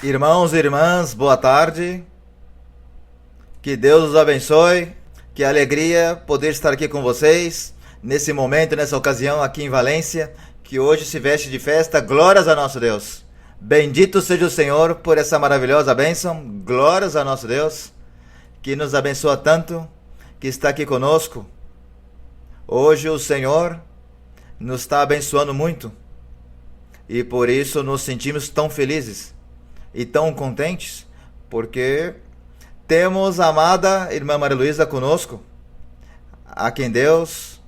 Irmãos e irmãs, boa tarde. Que Deus os abençoe. Que alegria poder estar aqui com vocês nesse momento, nessa ocasião aqui em Valência, que hoje se veste de festa. Glórias a nosso Deus. Bendito seja o Senhor por essa maravilhosa bênção. Glórias a nosso Deus, que nos abençoa tanto, que está aqui conosco. Hoje o Senhor nos está abençoando muito e por isso nos sentimos tão felizes e tão contentes, porque temos a amada irmã Maria Luísa conosco, a quem Deus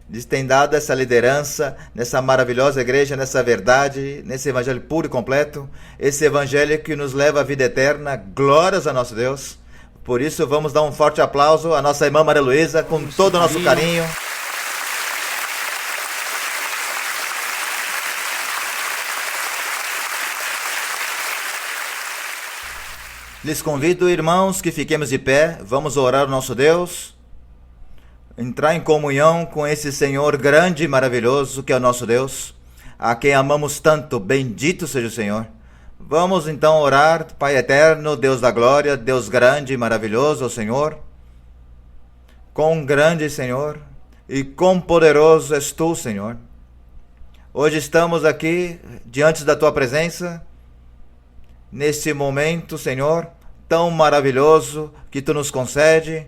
lhes tem dado essa liderança nessa maravilhosa igreja, nessa verdade, nesse evangelho puro e completo, esse evangelho que nos leva à vida eterna. Glórias a nosso Deus. Por isso vamos dar um forte aplauso à nossa irmã Maria Luísa com todo o nosso carinho. Lhes convido, irmãos, que fiquemos de pé, vamos orar ao nosso Deus, entrar em comunhão com esse Senhor grande e maravilhoso que é o nosso Deus, a quem amamos tanto. Bendito seja o Senhor. Vamos então orar. Pai eterno, Deus da glória, Deus grande e maravilhoso, o Senhor. Quão grande, Senhor, e quão poderoso és tu, Senhor. Hoje estamos aqui diante da tua presença, nesse momento, Senhor, tão maravilhoso que tu nos concede,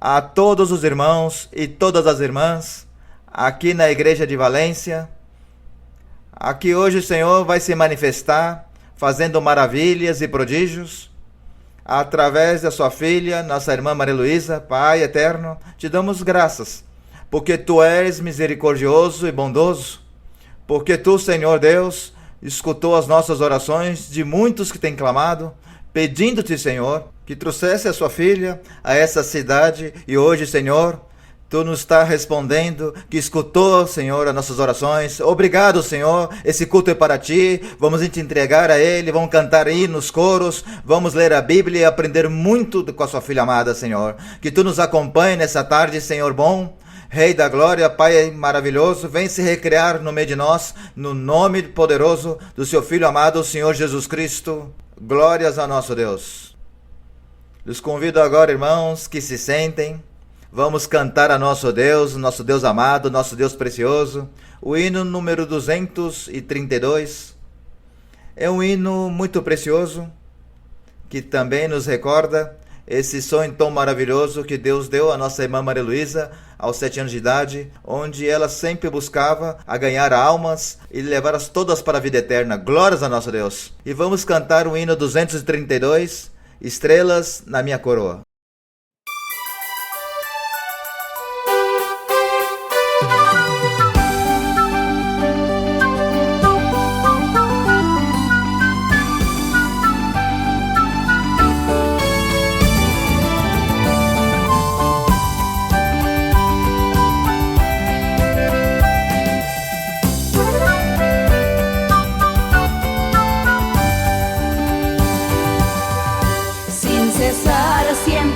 a todos os irmãos e todas as irmãs aqui na igreja de Valência. Aqui hoje o Senhor vai se manifestar fazendo maravilhas e prodígios através da sua filha, nossa irmã Maria Luísa. Pai eterno, te damos graças, porque tu és misericordioso e bondoso, porque tu, Senhor Deus, escutou as nossas orações de muitos que têm clamado, pedindo-te, Senhor, que trouxesse a sua filha a essa cidade. E hoje, Senhor, tu nos está respondendo, que escutou, Senhor, as nossas orações. Obrigado, Senhor, esse culto é para ti. Vamos te entregar a ele, vamos cantar aí nos coros, vamos ler a Bíblia e aprender muito com a sua filha amada, Senhor. Que tu nos acompanhe nessa tarde, Senhor bom, Rei da glória, Pai maravilhoso, vem se recrear no meio de nós, no nome poderoso do seu Filho amado, o Senhor Jesus Cristo. Glórias a nosso Deus. Os convido agora, irmãos, que se sentem. Vamos cantar a nosso Deus amado, nosso Deus precioso. O hino número 232. É um hino muito precioso, que também nos recorda esse sonho tão maravilhoso que Deus deu à nossa irmã Maria Luísa aos 7 anos de idade, onde ela sempre buscava a ganhar almas e levá-las todas para a vida eterna. Glórias a nosso Deus. E vamos cantar o hino 232, Estrelas na Minha Coroa. Sin cesar siempre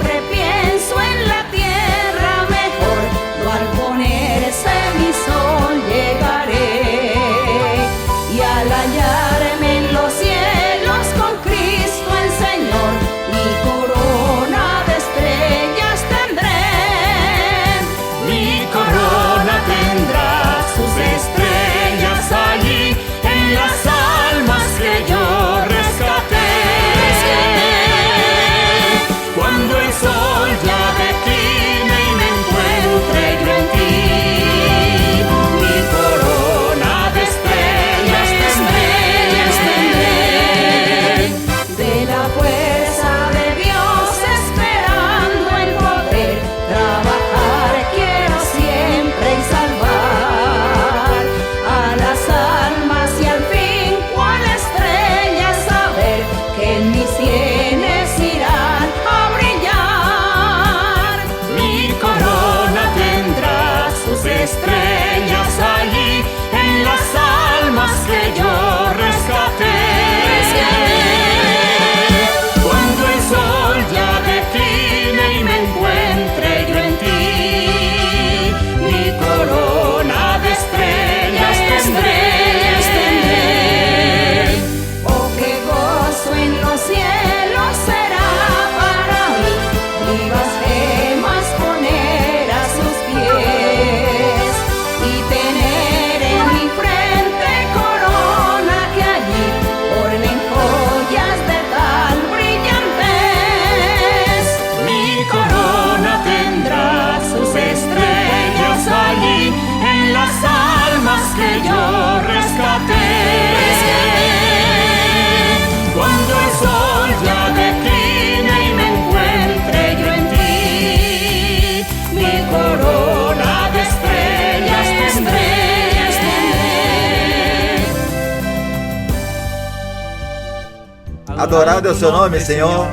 Adorado é o seu nome, Senhor.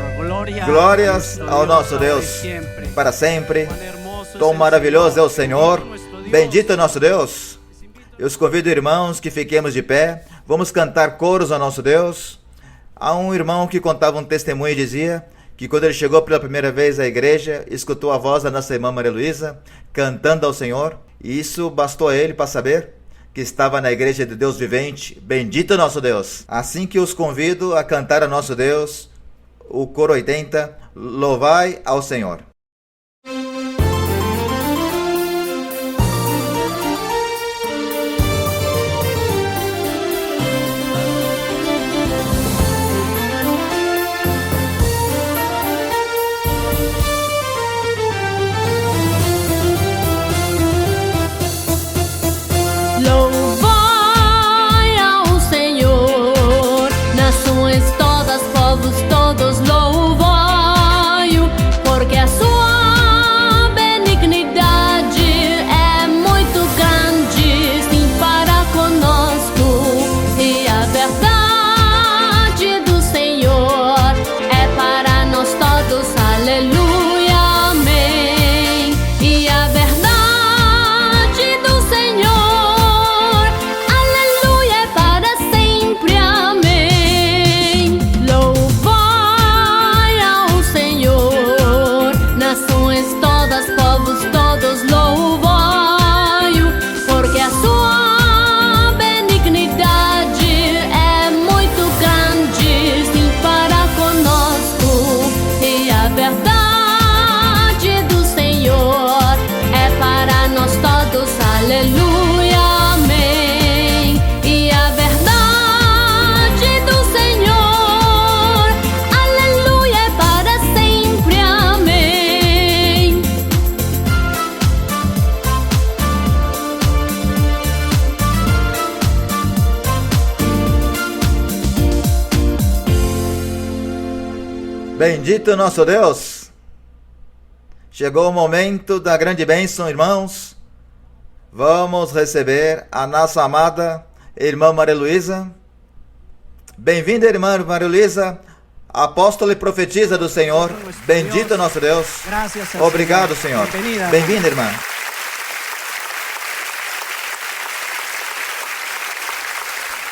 Glórias ao nosso Deus para sempre. Tão maravilhoso é o Senhor. Bendito é nosso Deus. Eu os convido, irmãos, que fiquemos de pé. Vamos cantar coros ao nosso Deus. Há um irmão que contava um testemunho e dizia que quando ele chegou pela primeira vez à igreja, escutou a voz da nossa irmã Maria Luísa cantando ao Senhor, e isso bastou a ele para saber que estava na igreja de Deus vivente. Bendito nosso Deus. Assim que os convido a cantar a nosso Deus, o coro 80, louvai ao Senhor. Bendito nosso Deus. Chegou o momento da grande bênção, irmãos. Vamos receber a nossa amada irmã Maria Luísa. Bem-vinda, irmã Maria Luísa, apóstola e profetisa do Senhor. Bendito nosso Deus. Obrigado, Senhor. Bem-vinda, irmã.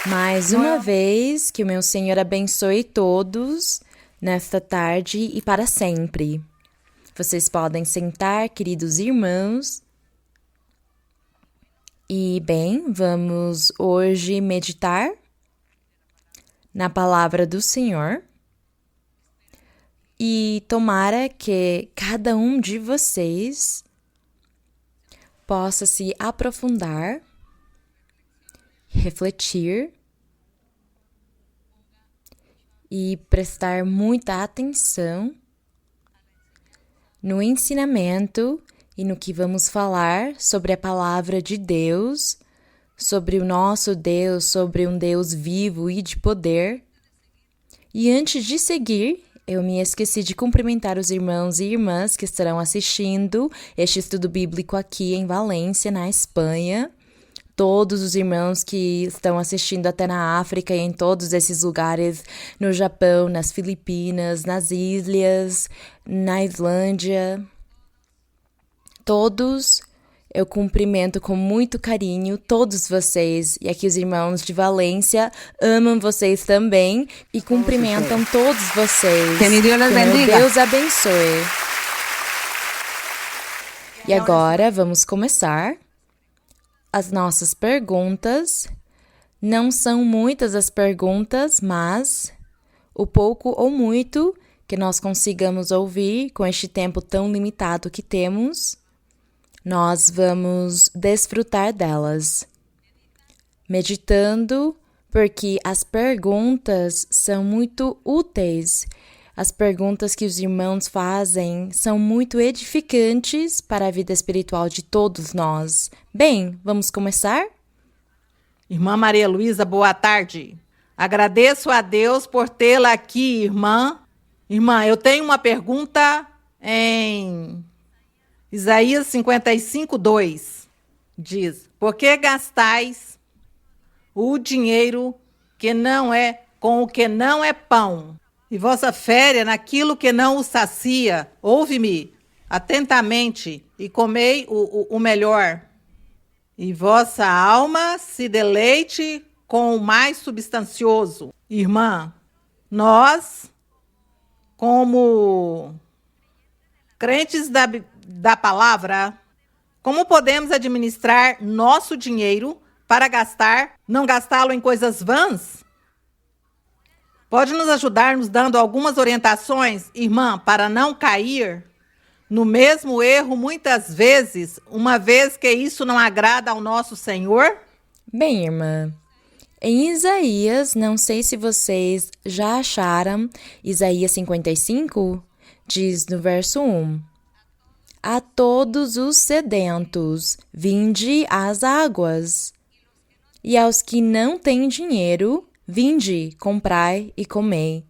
Mais uma vez, que o meu Senhor abençoe todos nesta tarde e para sempre. Vocês podem sentar, queridos irmãos. E bem, vamos hoje meditar na palavra do Senhor. E tomara que cada um de vocês possa se aprofundar, refletir e prestar muita atenção no ensinamento e no que vamos falar sobre a palavra de Deus, sobre o nosso Deus, sobre um Deus vivo e de poder. E antes de seguir, eu me esqueci de cumprimentar os irmãos e irmãs que estarão assistindo este estudo bíblico aqui em Valência, na Espanha. Todos os irmãos que estão assistindo até na África e em todos esses lugares, no Japão, nas Filipinas, nas ilhas, na Islândia. Todos eu cumprimento com muito carinho, todos vocês. E aqui os irmãos de Valência amam vocês também e cumprimentam todos vocês. Que Deus abençoe. E agora vamos começar. As nossas perguntas. Não são muitas as perguntas, mas o pouco ou muito que nós consigamos ouvir com este tempo tão limitado que temos, nós vamos desfrutar delas. Meditando, porque as perguntas são muito úteis. As perguntas que os irmãos fazem são muito edificantes para a vida espiritual de todos nós. Bem, vamos começar? Irmã Maria Luísa, boa tarde. Agradeço a Deus por tê-la aqui, irmã. Irmã, eu tenho uma pergunta em Isaías 55:2. Diz: por que gastais o dinheiro que não é com o que não é pão, e vossa fé naquilo que não o sacia. Ouve-me atentamente e comei o melhor. E vossa alma se deleite com o mais substancioso. Irmã, nós, como crentes da palavra, como podemos administrar nosso dinheiro para gastar, não gastá-lo em coisas vãs? Pode nos ajudar nos dando algumas orientações, irmã, para não cair no mesmo erro muitas vezes, uma vez que isso não agrada ao nosso Senhor? Bem, irmã, em Isaías, não sei se vocês já acharam, Isaías 55 diz no verso 1: A todos os sedentos, vinde às águas, e aos que não têm dinheiro, vinde, comprai e comei.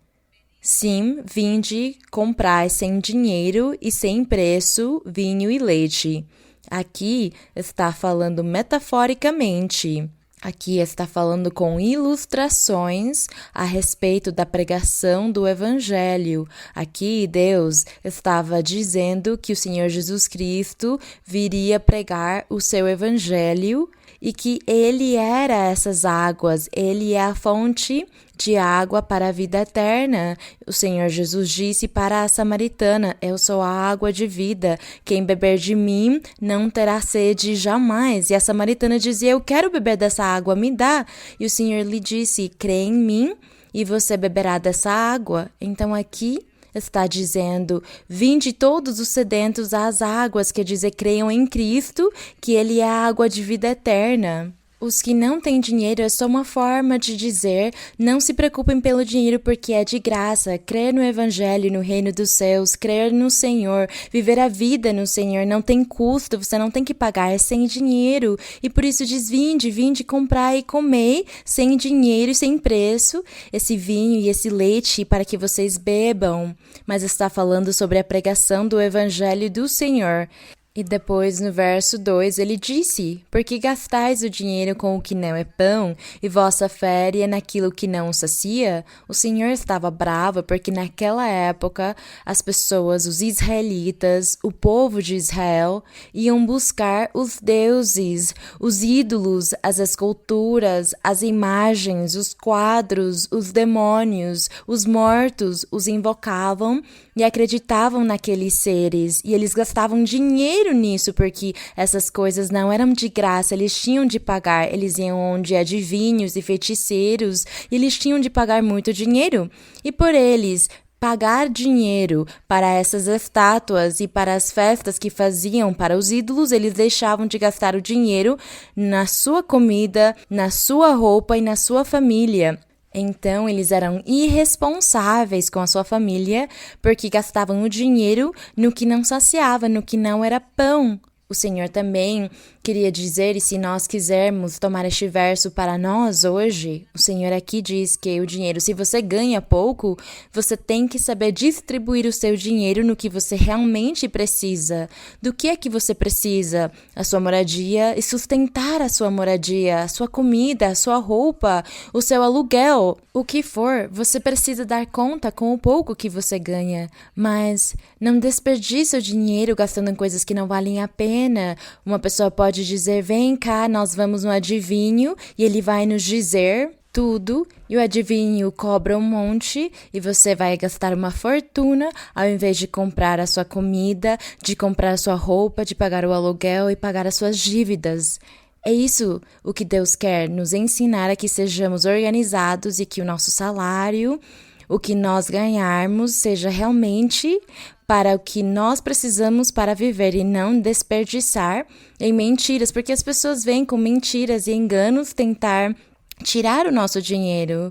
Sim, vinde, comprai sem dinheiro e sem preço vinho e leite. Aqui está falando metaforicamente. Aqui está falando com ilustrações a respeito da pregação do Evangelho. Aqui Deus estava dizendo que o Senhor Jesus Cristo viria pregar o seu Evangelho e que Ele era essas águas, Ele é a fonte de água para a vida eterna. O Senhor Jesus disse para a samaritana: eu sou a água de vida, quem beber de mim não terá sede jamais. E a samaritana dizia: eu quero beber dessa água, me dá. E o Senhor lhe disse: crê em mim e você beberá dessa água. Então aqui está dizendo: vinde todos os sedentos às águas, quer dizer, creiam em Cristo, que Ele é a água de vida eterna. Os que não têm dinheiro é só uma forma de dizer: não se preocupem pelo dinheiro porque é de graça. Crer no Evangelho, no reino dos céus, crer no Senhor, viver a vida no Senhor não tem custo, você não tem que pagar, é sem dinheiro. E por isso diz: vinde, comprai e comei, sem dinheiro e sem preço, esse vinho e esse leite para que vocês bebam. Mas está falando sobre a pregação do Evangelho do Senhor. E depois, no verso 2, ele disse: porque gastais o dinheiro com o que não é pão, e vossa fé é naquilo que não sacia? O Senhor estava bravo porque naquela época as pessoas, os israelitas, o povo de Israel, iam buscar os deuses, os ídolos, as esculturas, as imagens, os quadros, os demônios, os mortos, os invocavam e acreditavam naqueles seres, e eles gastavam dinheiro nisso, porque essas coisas não eram de graça, eles tinham de pagar, eles iam onde adivinhos e feiticeiros, e eles tinham de pagar muito dinheiro, e por eles pagar dinheiro para essas estátuas e para as festas que faziam para os ídolos, eles deixavam de gastar o dinheiro na sua comida, na sua roupa e na sua família. Então, eles eram irresponsáveis com a sua família porque gastavam o dinheiro no que não saciava, no que não era pão. O Senhor também queria dizer, e se nós quisermos tomar este verso para nós hoje, o Senhor aqui diz que o dinheiro, se você ganha pouco, você tem que saber distribuir o seu dinheiro no que você realmente precisa. Do que é que você precisa? A sua moradia e sustentar a sua moradia, a sua comida, a sua roupa, o seu aluguel, o que for, você precisa dar conta com o pouco que você ganha. Mas não desperdice o dinheiro gastando em coisas que não valem a pena. Uma pessoa pode dizer: vem cá, nós vamos no adivinho, e ele vai nos dizer tudo, e o adivinho cobra um monte, e você vai gastar uma fortuna, ao invés de comprar a sua comida, de comprar a sua roupa, de pagar o aluguel e pagar as suas dívidas. É isso o que Deus quer nos ensinar, a que sejamos organizados e que o nosso salário, o que nós ganharmos, seja realmente para o que nós precisamos para viver e não desperdiçar em mentiras, porque as pessoas vêm com mentiras e enganos tentar tirar o nosso dinheiro.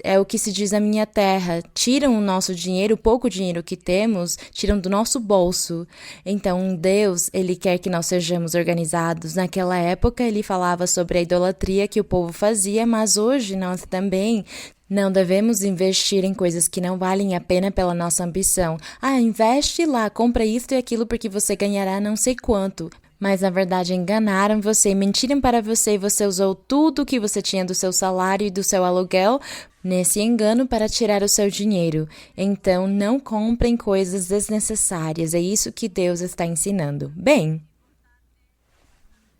É o que se diz na minha terra: tiram o nosso dinheiro, o pouco dinheiro que temos, tiram do nosso bolso. Então Deus, Ele quer que nós sejamos organizados. Naquela época Ele falava sobre a idolatria que o povo fazia, mas hoje nós também não devemos investir em coisas que não valem a pena pela nossa ambição. Investe lá, compra isso e aquilo porque você ganhará não sei quanto. Mas na verdade enganaram você, mentiram para você e você usou tudo que você tinha do seu salário e do seu aluguel nesse engano para tirar o seu dinheiro. Então não comprem coisas desnecessárias, é isso que Deus está ensinando. Bem,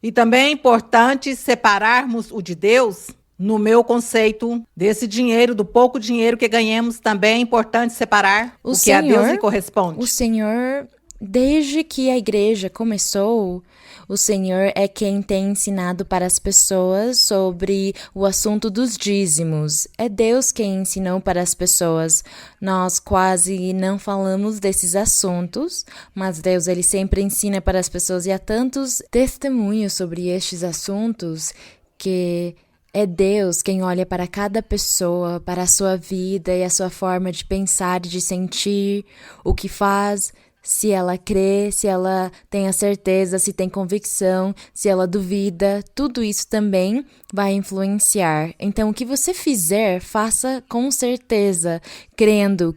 E também é importante separarmos o de Deus. No meu conceito, desse dinheiro, do pouco dinheiro que ganhamos, também é importante separar o que a Deus lhe corresponde. O Senhor, desde que a igreja começou, o Senhor é quem tem ensinado para as pessoas sobre o assunto dos dízimos. É Deus quem ensinou para as pessoas. Nós quase não falamos desses assuntos, mas Deus ele sempre ensina para as pessoas e há tantos testemunhos sobre estes assuntos que é Deus quem olha para cada pessoa, para a sua vida e a sua forma de pensar e de sentir, o que faz, se ela crê, se ela tem a certeza, se tem convicção, se ela duvida, tudo isso também vai influenciar. Então, o que você fizer, faça com certeza, crendo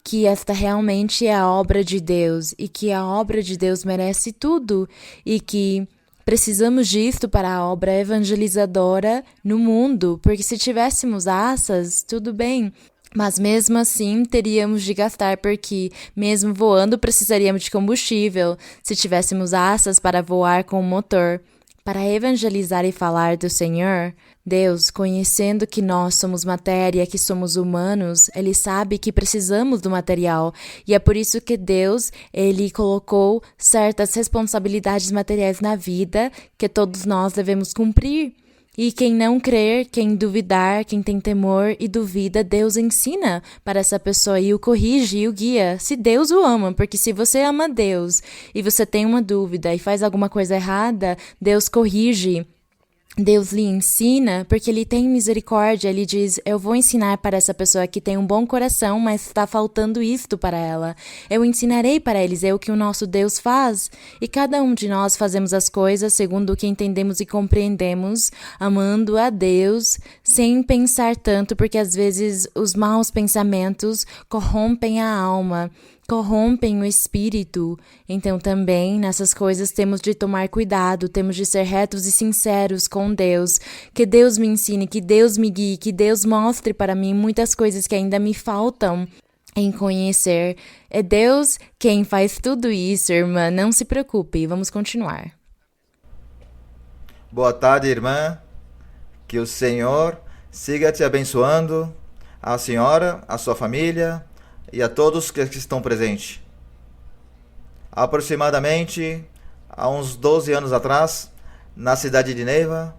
que esta realmente é a obra de Deus e que a obra de Deus merece tudo e que precisamos disto para a obra evangelizadora no mundo, porque se tivéssemos asas, tudo bem, mas mesmo assim teríamos de gastar, porque mesmo voando precisaríamos de combustível, se tivéssemos asas para voar com o motor. Para evangelizar e falar do Senhor, Deus, conhecendo que nós somos matéria, que somos humanos, Ele sabe que precisamos do material. E é por isso que Deus, Ele colocou certas responsabilidades materiais na vida que todos nós devemos cumprir. E quem não crer, quem duvidar, quem tem temor e duvida, Deus ensina para essa pessoa e o corrige e o guia, se Deus o ama, porque se você ama Deus e você tem uma dúvida e faz alguma coisa errada, Deus corrige. Deus lhe ensina porque Ele tem misericórdia, Ele diz, eu vou ensinar para essa pessoa que tem um bom coração, mas está faltando isto para ela. Eu ensinarei para eles, é o que o nosso Deus faz. E cada um de nós fazemos as coisas segundo o que entendemos e compreendemos, amando a Deus, sem pensar tanto, porque às vezes os maus pensamentos corrompem a alma, corrompem o espírito. Então também nessas coisas temos de tomar cuidado, temos de ser retos e sinceros com Deus, que Deus me ensine, que Deus me guie, que Deus mostre para mim muitas coisas que ainda me faltam em conhecer. É Deus quem faz tudo isso, irmã, não se preocupe, vamos continuar. Boa tarde, irmã. Que o Senhor siga te abençoando, a senhora, a sua família e a todos que estão presentes. Aproximadamente há uns 12 anos atrás, na cidade de Neiva,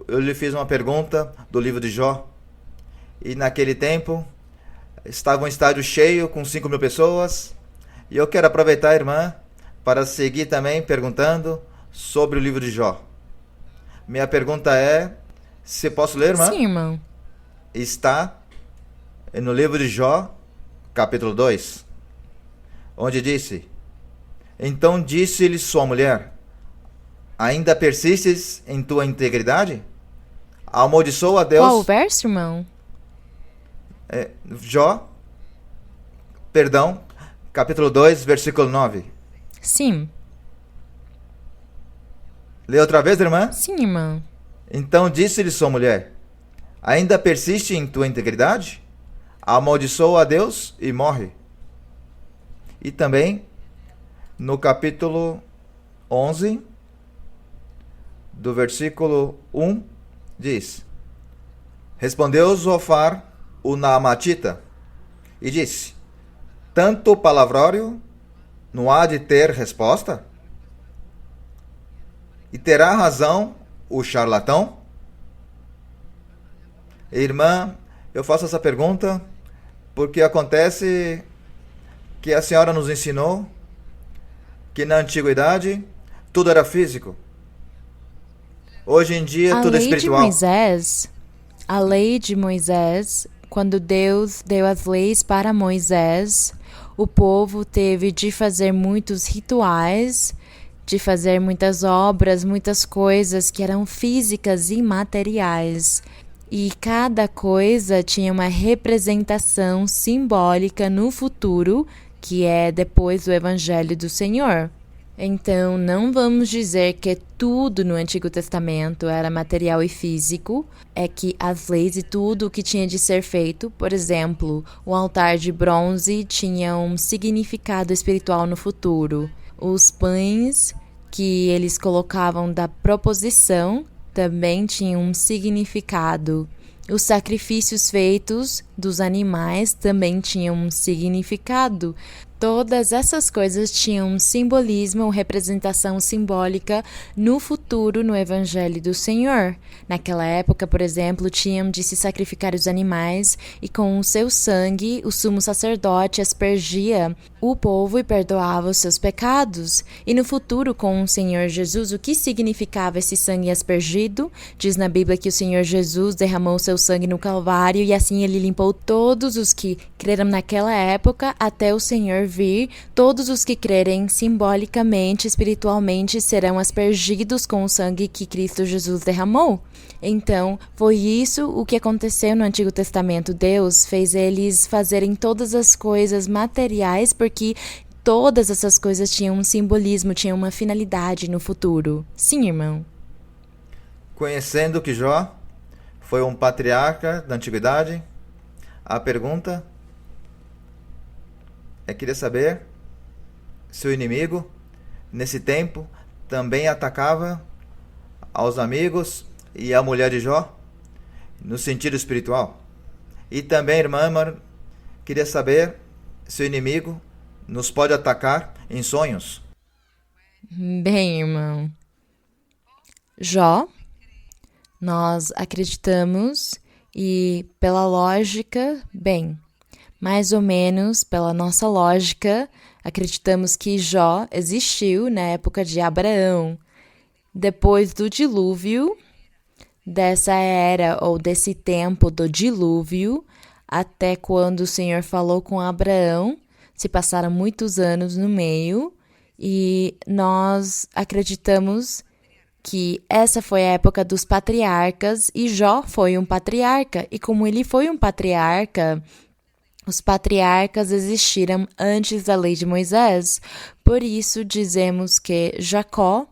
eu lhe fiz uma pergunta do livro de Jó. E naquele tempo estava um estádio cheio com 5.000 pessoas. E eu quero aproveitar, irmã, para seguir também perguntando sobre o livro de Jó. Minha pergunta é, se posso ler, irmã? Sim, irmão. Está no livro de Jó, capítulo 2, onde disse, então disse-lhe sua mulher, ainda persistes em tua integridade? Amaldiçoa a Deus. Qual o verso, irmão? Jó, capítulo 2, versículo 9. Sim. Lê outra vez, irmã? Sim, irmão. Então disse-lhe sua mulher, ainda persiste em tua integridade? Amaldiçoa a Deus e morre. E também, no capítulo 11, do versículo 1, diz, respondeu Zofar, o Naamatita, e disse, tanto palavrório não há de ter resposta? E terá razão o charlatão? Irmã, eu faço essa pergunta porque acontece que a senhora nos ensinou que na antiguidade tudo era físico. Hoje em dia tudo é espiritual. A lei de Moisés, quando Deus deu as leis para Moisés, o povo teve de fazer muitos rituais, de fazer muitas obras, muitas coisas que eram físicas e materiais. E cada coisa tinha uma representação simbólica no futuro, que é depois do Evangelho do Senhor. Então, não vamos dizer que tudo no Antigo Testamento era material e físico, é que as leis e tudo o que tinha de ser feito, por exemplo, o altar de bronze tinha um significado espiritual no futuro. Os pães que eles colocavam da proposição também tinham um significado. Os sacrifícios feitos dos animais também tinham um significado. Todas essas coisas tinham um simbolismo ou representação simbólica no futuro no Evangelho do Senhor. Naquela época, por exemplo, tinham de se sacrificar os animais e com o seu sangue o sumo sacerdote aspergia o povo e perdoava os seus pecados. E no futuro, com o Senhor Jesus, o que significava esse sangue aspergido? Diz na Bíblia que o Senhor Jesus derramou seu sangue no Calvário e assim ele limpou todos os que creram naquela época até o Senhor vir. Todos os que crerem simbolicamente, espiritualmente, serão aspergidos com o sangue que Cristo Jesus derramou. Então, foi isso o que aconteceu no Antigo Testamento. Deus fez eles fazerem todas as coisas materiais porque todas essas coisas tinham um simbolismo, tinham uma finalidade no futuro. Sim, irmão. Conhecendo que Jó foi um patriarca da antiguidade, a pergunta queria saber se o inimigo, nesse tempo, também atacava aos amigos e a mulher de Jó, no sentido espiritual. E também, irmã, queria saber se o inimigo nos pode atacar em sonhos. Bem, irmão, Jó, nós acreditamos e pela lógica, mais ou menos pela nossa lógica, acreditamos que Jó existiu na época de Abraão. Depois do dilúvio, dessa era ou desse tempo do dilúvio, até quando o Senhor falou com Abraão, se passaram muitos anos no meio, e nós acreditamos que essa foi a época dos patriarcas, e Jó foi um patriarca, e como ele foi um patriarca, os patriarcas existiram antes da lei de Moisés. Por isso dizemos que Jacó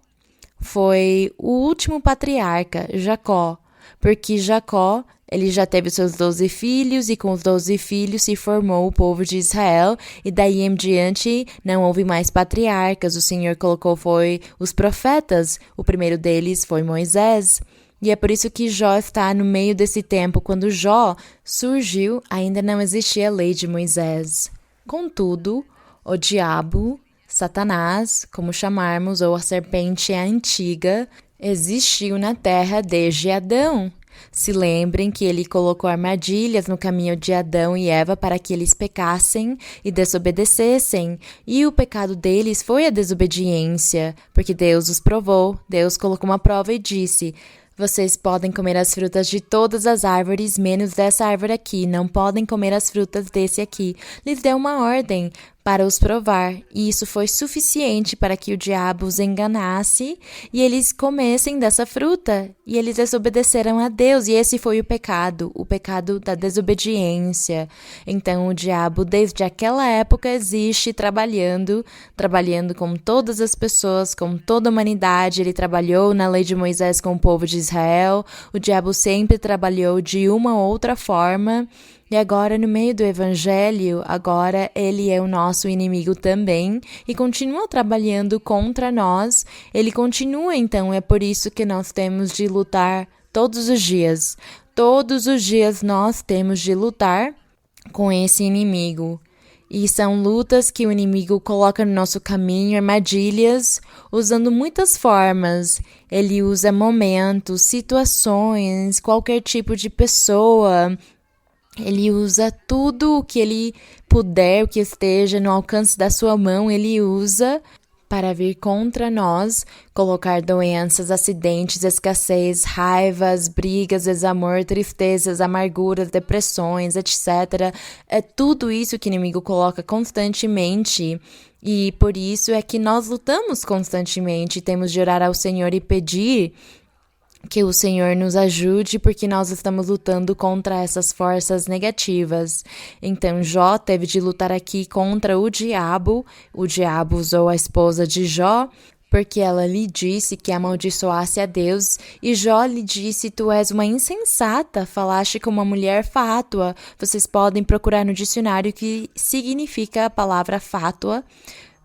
foi o último patriarca, Jacó, porque Jacó, ele já teve seus 12 filhos e com os 12 filhos se formou o povo de Israel e daí em diante não houve mais patriarcas, o Senhor colocou foi os profetas, o primeiro deles foi Moisés. E é por isso que Jó está no meio desse tempo. Quando Jó surgiu, ainda não existia a lei de Moisés. Contudo, o diabo, Satanás, como chamarmos, ou a serpente antiga, existiu na terra desde Adão. Se lembrem que ele colocou armadilhas no caminho de Adão e Eva para que eles pecassem e desobedecessem. E o pecado deles foi a desobediência, porque Deus os provou. Deus colocou uma prova e disse: vocês podem comer as frutas de todas as árvores, menos dessa árvore aqui. Não podem comer as frutas desse aqui. Lhes deu uma ordem para os provar, e isso foi suficiente para que o diabo os enganasse e eles comessem dessa fruta, e eles desobedeceram a Deus, e esse foi o pecado da desobediência. Então o diabo desde aquela época existe trabalhando com todas as pessoas, com toda a humanidade. Ele trabalhou na lei de Moisés com o povo de Israel, o diabo sempre trabalhou de uma outra forma. E agora, no meio do Evangelho, agora ele é o nosso inimigo também e continua trabalhando contra nós. Ele continua, então, é por isso que nós temos de lutar todos os dias. Todos os dias nós temos de lutar com esse inimigo. E são lutas que o inimigo coloca no nosso caminho, armadilhas, usando muitas formas. Ele usa momentos, situações, qualquer tipo de pessoa. Ele usa tudo o que ele puder, o que esteja no alcance da sua mão, ele usa para vir contra nós, colocar doenças, acidentes, escassez, raivas, brigas, desamor, tristezas, amarguras, depressões, etc. É tudo isso que o inimigo coloca constantemente. E por isso é que nós lutamos constantemente, temos de orar ao Senhor e pedir Que o Senhor nos ajude, porque nós estamos lutando contra essas forças negativas. Então, Jó teve de lutar aqui contra o diabo. O diabo usou a esposa de Jó, porque ela lhe disse que amaldiçoasse a Deus. E Jó lhe disse: tu és uma insensata, falaste com uma mulher fátua. Vocês podem procurar no dicionário o que significa a palavra fátua,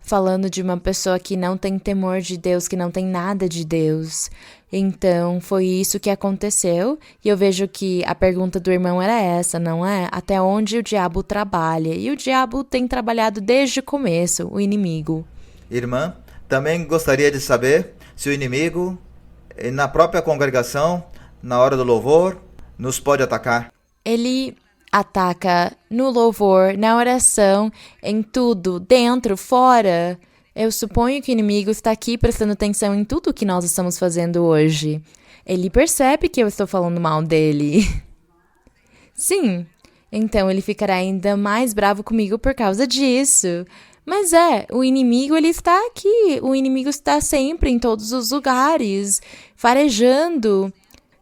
falando de uma pessoa que não tem temor de Deus, que não tem nada de Deus. Então, foi isso que aconteceu, e eu vejo que a pergunta do irmão era essa, não é? Até onde o diabo trabalha? E o diabo tem trabalhado desde o começo, o inimigo. Irmã, também gostaria de saber se o inimigo, na própria congregação, na hora do louvor, nos pode atacar. Ele ataca no louvor, na oração, em tudo, dentro, fora. Eu suponho que o inimigo está aqui prestando atenção em tudo que nós estamos fazendo hoje. Ele percebe que eu estou falando mal dele. Sim, então ele ficará ainda mais bravo comigo por causa disso. Mas o inimigo ele está aqui. O inimigo está sempre em todos os lugares, farejando,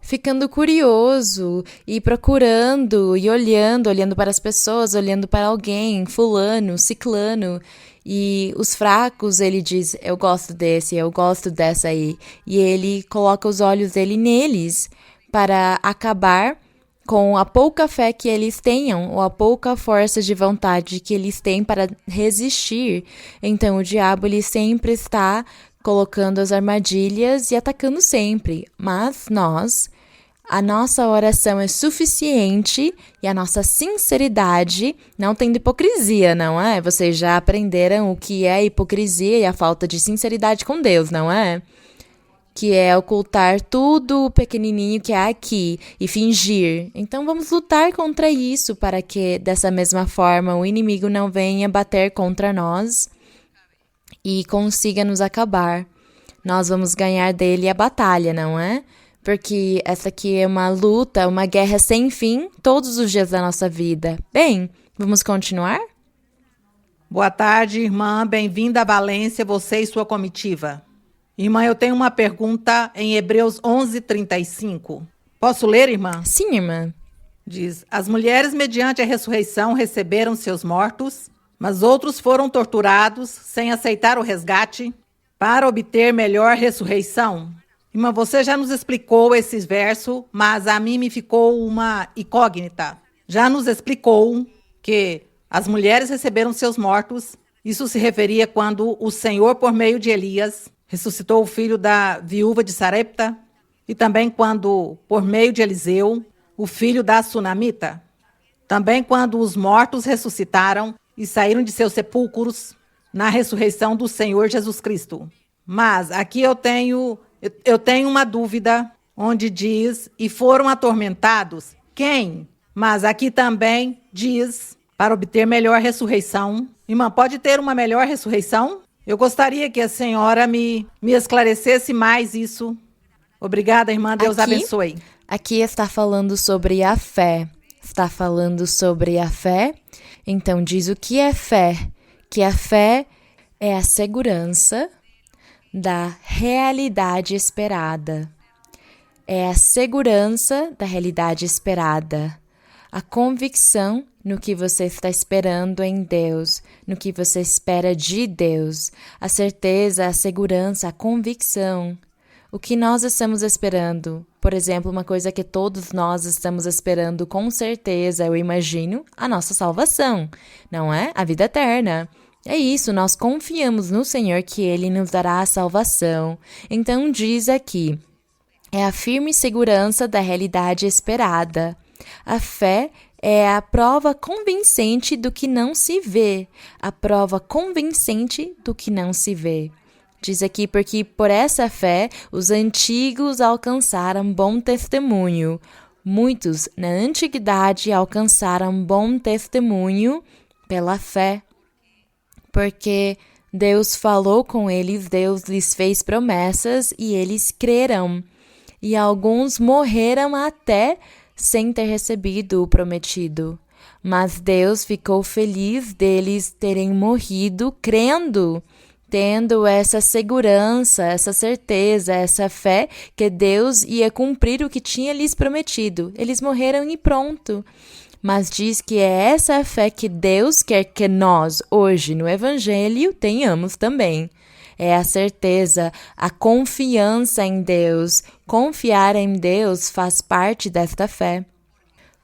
ficando curioso e procurando e olhando para as pessoas, olhando para alguém, fulano, ciclano. E os fracos, ele diz: eu gosto desse, eu gosto dessa aí. E ele coloca os olhos dele neles para acabar com a pouca fé que eles tenham, ou a pouca força de vontade que eles têm para resistir. Então o diabo ele sempre está colocando as armadilhas e atacando sempre. Mas a nossa oração é suficiente e a nossa sinceridade, não tendo hipocrisia, não é? Vocês já aprenderam o que é hipocrisia e a falta de sinceridade com Deus, não é? Que é ocultar tudo o pequenininho que há aqui e fingir. Então vamos lutar contra isso para que, dessa mesma forma, o inimigo não venha bater contra nós e consiga nos acabar. Nós vamos ganhar dele a batalha, não é? Porque essa aqui é uma luta, uma guerra sem fim, todos os dias da nossa vida. Bem, vamos continuar? Boa tarde, irmã. Bem-vinda a Valência, você e sua comitiva. Irmã, eu tenho uma pergunta em Hebreus 11:35. Posso ler, irmã? Sim, irmã. Diz: as mulheres, mediante a ressurreição, receberam seus mortos, mas outros foram torturados sem aceitar o resgate para obter melhor ressurreição. Irmã, você já nos explicou esses versos, mas a mim me ficou uma incógnita. Já nos explicou que as mulheres receberam seus mortos. Isso se referia quando o Senhor, por meio de Elias, ressuscitou o filho da viúva de Sarepta, e também quando, por meio de Eliseu, o filho da Sunamita. Também quando os mortos ressuscitaram e saíram de seus sepulcros na ressurreição do Senhor Jesus Cristo. Mas aqui eu tenho uma dúvida, onde diz: e foram atormentados. Quem? Mas aqui também diz: para obter melhor ressurreição. Irmã, pode ter uma melhor ressurreição? Eu gostaria que a senhora me esclarecesse mais isso. Obrigada, irmã. Deus abençoe. Aqui está falando sobre a fé. Está falando sobre a fé. Então diz o que é fé. Que a fé é a segurança da realidade esperada. É a segurança da realidade esperada. A convicção no que você está esperando em Deus, no que você espera de Deus. A certeza, a segurança, a convicção. O que nós estamos esperando? Por exemplo, uma coisa que todos nós estamos esperando com certeza, eu imagino, a nossa salvação, não é? A vida eterna. É isso, nós confiamos no Senhor que Ele nos dará a salvação. Então diz aqui, é a firme segurança da realidade esperada. A fé é a prova convincente do que não se vê. A prova convincente do que não se vê. Diz aqui, porque por essa fé os antigos alcançaram bom testemunho. Muitos na antiguidade alcançaram bom testemunho pela fé. Porque Deus falou com eles, Deus lhes fez promessas e eles creram. E alguns morreram até sem ter recebido o prometido. Mas Deus ficou feliz deles terem morrido crendo, tendo essa segurança, essa certeza, essa fé que Deus ia cumprir o que tinha lhes prometido. Eles morreram e pronto. Mas diz que é essa fé que Deus quer que nós, hoje, no Evangelho, tenhamos também. É a certeza, a confiança em Deus. Confiar em Deus faz parte desta fé.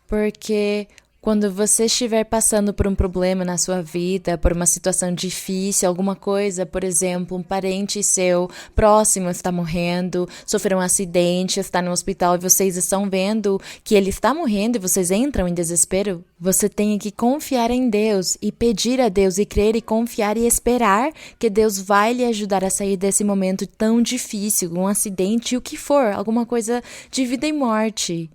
Porque quando você estiver passando por um problema na sua vida, por uma situação difícil, alguma coisa, por exemplo, um parente seu próximo está morrendo, sofreu um acidente, está no hospital e vocês estão vendo que ele está morrendo e vocês entram em desespero, você tem que confiar em Deus e pedir a Deus e crer e confiar e esperar que Deus vai lhe ajudar a sair desse momento tão difícil, um acidente, o que for, alguma coisa de vida e morte.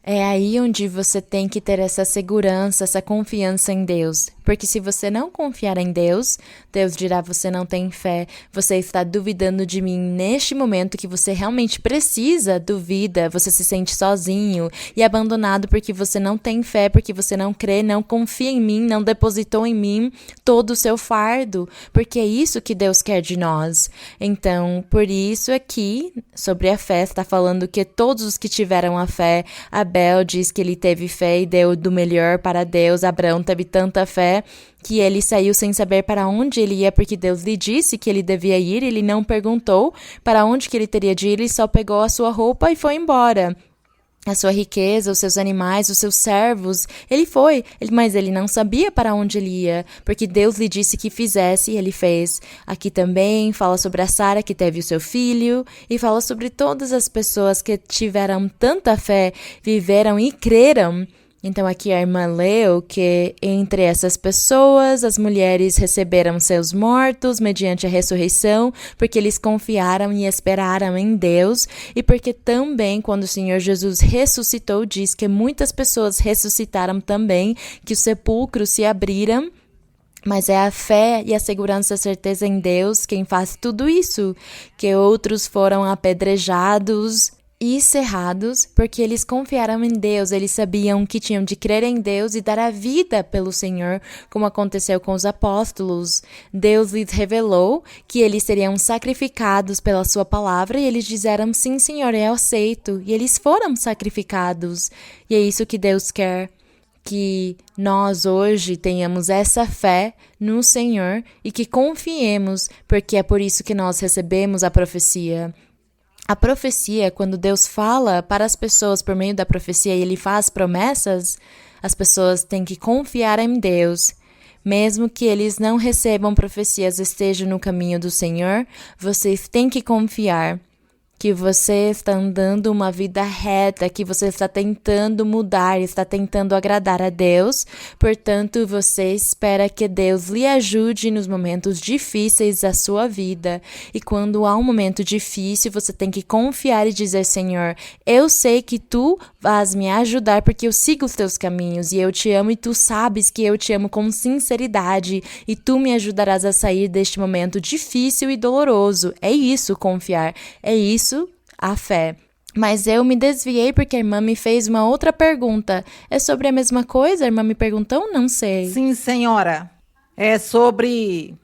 É aí onde você tem que ter essa segurança, essa confiança em Deus. Porque se você não confiar em Deus, Deus dirá: você não tem fé, você está duvidando de mim neste momento que você realmente precisa, duvida, você se sente sozinho e abandonado porque você não tem fé, porque você não crê, não confia em mim, não depositou em mim todo o seu fardo, porque é isso que Deus quer de nós. Então, por isso aqui, sobre a fé, está falando que todos os que tiveram a fé, Abel diz que ele teve fé e deu do melhor para Deus, Abraão teve tanta fé que ele saiu sem saber para onde ele ia, porque Deus lhe disse que ele devia ir, ele não perguntou para onde que ele teria de ir, ele só pegou a sua roupa e foi embora. A sua riqueza, os seus animais, os seus servos, ele foi, mas ele não sabia para onde ele ia, porque Deus lhe disse que fizesse e ele fez. Aqui também fala sobre a Sara que teve o seu filho e fala sobre todas as pessoas que tiveram tanta fé, viveram e creram. Então aqui a irmã leu que entre essas pessoas as mulheres receberam seus mortos mediante a ressurreição, porque eles confiaram e esperaram em Deus, e porque também quando o Senhor Jesus ressuscitou, diz que muitas pessoas ressuscitaram também, que os sepulcros se abriram. Mas é a fé e a segurança e a certeza em Deus quem faz tudo isso, que outros foram apedrejados e cerrados, porque eles confiaram em Deus, eles sabiam que tinham de crer em Deus e dar a vida pelo Senhor, como aconteceu com os apóstolos. Deus lhes revelou que eles seriam sacrificados pela sua palavra e eles disseram: sim, Senhor, eu aceito. E eles foram sacrificados. E é isso que Deus quer, que nós hoje tenhamos essa fé no Senhor e que confiemos, porque é por isso que nós recebemos a profecia. A profecia, quando Deus fala para as pessoas por meio da profecia e Ele faz promessas, as pessoas têm que confiar em Deus. Mesmo que eles não recebam profecias, estejam no caminho do Senhor, vocês têm que confiar que você está andando uma vida reta, que você está tentando mudar, está tentando agradar a Deus. Portanto, você espera que Deus lhe ajude nos momentos difíceis da sua vida. E quando há um momento difícil, você tem que confiar e dizer: Senhor, eu sei que Tu vais me ajudar porque eu sigo os Teus caminhos e eu te amo e Tu sabes que eu te amo com sinceridade e Tu me ajudarás a sair deste momento difícil e doloroso. É isso, confiar. É isso, a fé. Mas eu me desviei porque a irmã me fez uma outra pergunta. É sobre a mesma coisa? A irmã me perguntou? Não sei. Sim, senhora. É sobre...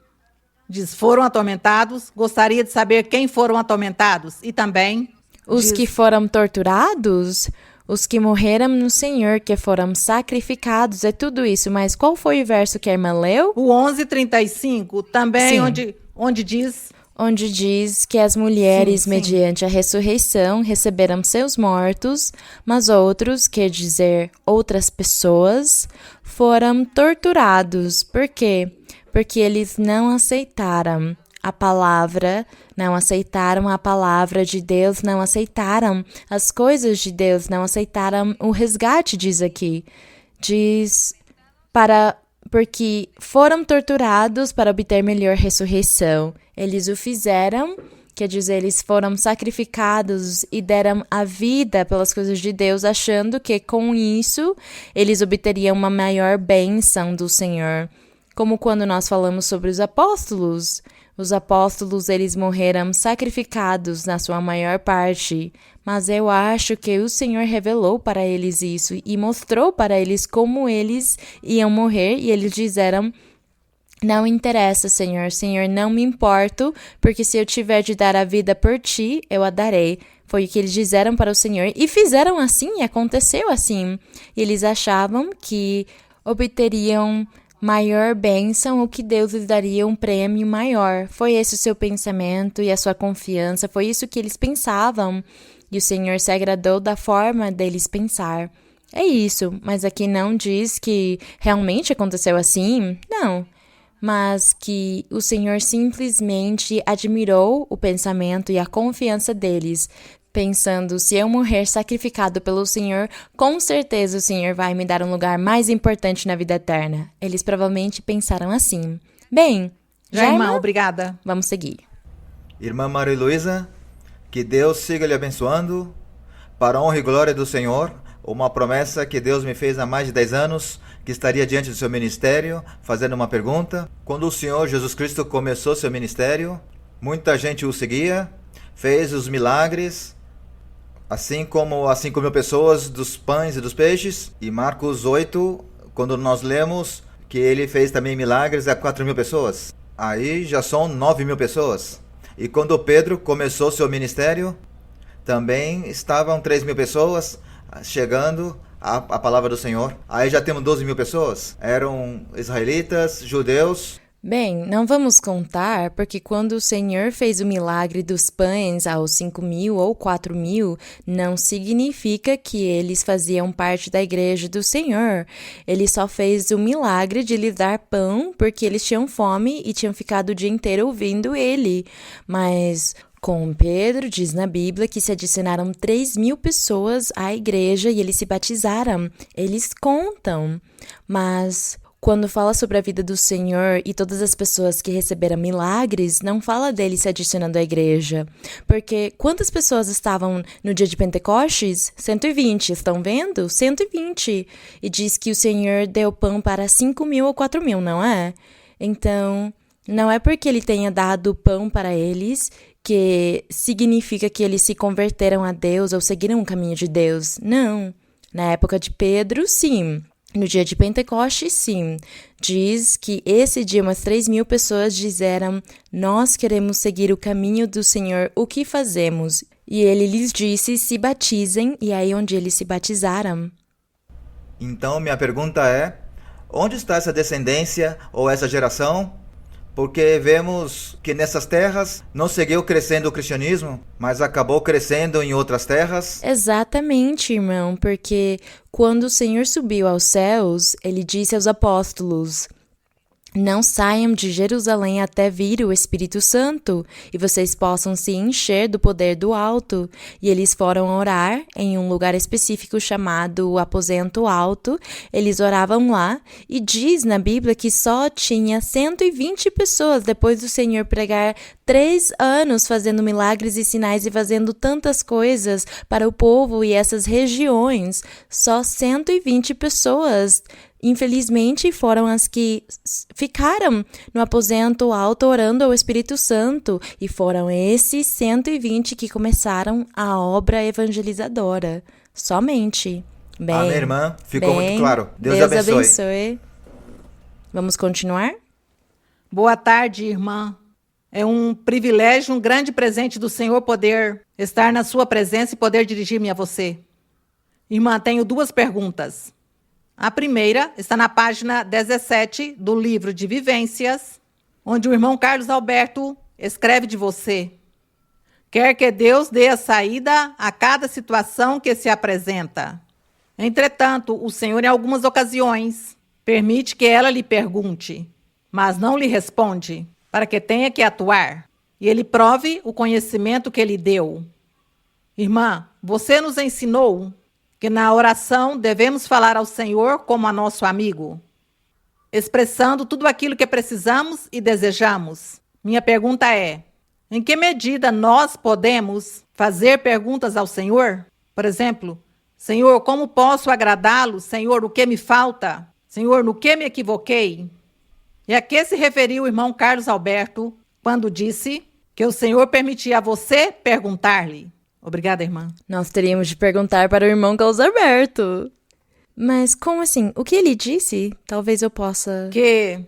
Diz, foram atormentados. Gostaria de saber quem foram atormentados. E também... Os que foram torturados? Os que morreram no Senhor, que foram sacrificados. É tudo isso. Mas qual foi o verso que a irmã leu? O 11:35 também, onde diz... Onde diz que as mulheres, sim. mediante a ressurreição, receberam seus mortos, mas outros, quer dizer, outras pessoas, foram torturados. Por quê? Porque eles não aceitaram a palavra, não aceitaram a palavra de Deus, não aceitaram as coisas de Deus, não aceitaram o resgate, diz aqui. Diz porque foram torturados para obter melhor ressurreição. Eles o fizeram, quer dizer, eles foram sacrificados e deram a vida pelas coisas de Deus, achando que com isso eles obteriam uma maior bênção do Senhor. Como quando nós falamos sobre os apóstolos. Os apóstolos, eles morreram sacrificados na sua maior parte, mas eu acho que o Senhor revelou para eles isso e mostrou para eles como eles iam morrer, e eles disseram Não interessa, Senhor. Senhor, não me importo, porque se eu tiver de dar a vida por ti, eu a darei. Foi o que eles disseram para o Senhor e fizeram assim, e aconteceu assim. E eles achavam que obteriam maior bênção ou que Deus lhes daria um prêmio maior. Foi esse o seu pensamento e a sua confiança, foi isso que eles pensavam. E o Senhor se agradou da forma deles pensar. É isso, mas aqui não diz que realmente aconteceu assim, não. Mas que o Senhor simplesmente admirou o pensamento e a confiança deles, pensando, se eu morrer sacrificado pelo Senhor, com certeza o Senhor vai me dar um lugar mais importante na vida eterna. Eles provavelmente pensaram assim. Bem, Já, irmã, obrigada. Vamos seguir. Irmã Maria Luísa, que Deus siga lhe abençoando, para a honra e glória do Senhor, uma promessa que Deus me fez há mais de 10 anos, que estaria diante do seu ministério, fazendo uma pergunta. Quando o Senhor Jesus Cristo começou seu ministério, muita gente o seguia, fez os milagres, assim como as 5.000 pessoas dos pães e dos peixes. E Marcos 8, quando nós lemos que ele fez também milagres a 4.000 pessoas, aí já são 9.000 pessoas. E quando Pedro começou seu ministério, também estavam 3.000 pessoas chegando a palavra do Senhor. Aí já temos 12.000 pessoas. Eram israelitas, judeus. Bem, não vamos contar, porque quando o Senhor fez o milagre dos pães aos 5.000 ou 4.000, não significa que eles faziam parte da igreja do Senhor. Ele só fez o milagre de lhes dar pão porque eles tinham fome e tinham ficado o dia inteiro ouvindo ele. Mas com Pedro, diz na Bíblia que se adicionaram 3.000 pessoas à igreja e eles se batizaram. Eles contam, mas quando fala sobre a vida do Senhor e todas as pessoas que receberam milagres, não fala dele se adicionando à igreja. Porque quantas pessoas estavam no dia de Pentecostes? 120, estão vendo? 120. E diz que o Senhor deu pão para 5.000 ou 4.000, não é? Então, não é porque ele tenha dado pão para eles que significa que eles se converteram a Deus ou seguiram o caminho de Deus. Não. Na época de Pedro, sim. No dia de Pentecostes, sim. Diz que esse dia umas 3.000 pessoas disseram: nós queremos seguir o caminho do Senhor, o que fazemos? E ele lhes disse: se batizem, e aí onde eles se batizaram. Então minha pergunta é, onde está essa descendência ou essa geração? Porque vemos que nessas terras não seguiu crescendo o cristianismo, mas acabou crescendo em outras terras. Exatamente, irmão, porque quando o Senhor subiu aos céus, ele disse aos apóstolos: não saiam de Jerusalém até vir o Espírito Santo, e vocês possam se encher do poder do alto. E eles foram orar em um lugar específico chamado o Aposento Alto. Eles oravam lá, e diz na Bíblia que só tinha 120 pessoas, depois do Senhor pregar 3 anos fazendo milagres e sinais e fazendo tantas coisas para o povo e essas regiões. Só 120 pessoas. Infelizmente, foram as que ficaram no aposento alto orando ao Espírito Santo, e foram esses 120 que começaram a obra evangelizadora. Somente. Bem, Amém, irmã. Ficou muito claro. Deus abençoe. Vamos continuar? Boa tarde, irmã. É um privilégio, um grande presente do Senhor poder estar na sua presença e poder dirigir-me a você. Irmã, tenho 2 perguntas. A primeira está na página 17 do livro de Vivências, onde o irmão Carlos Alberto escreve de você: quer que Deus dê a saída a cada situação que se apresenta. Entretanto, o Senhor, em algumas ocasiões, permite que ela lhe pergunte, mas não lhe responde, para que tenha que atuar, e ele prove o conhecimento que lhe deu. Irmã, você nos ensinou que na oração devemos falar ao Senhor como a nosso amigo, expressando tudo aquilo que precisamos e desejamos. Minha pergunta é: em que medida nós podemos fazer perguntas ao Senhor? Por exemplo, Senhor, como posso agradá-lo? Senhor, o que me falta? Senhor, no que me equivoquei? E a que se referiu o irmão Carlos Alberto quando disse que o Senhor permitia a você perguntar-lhe? Obrigada, irmã. Nós teríamos de perguntar para o irmão Carlos Alberto. Mas como assim? O que ele disse? Talvez eu possa... Que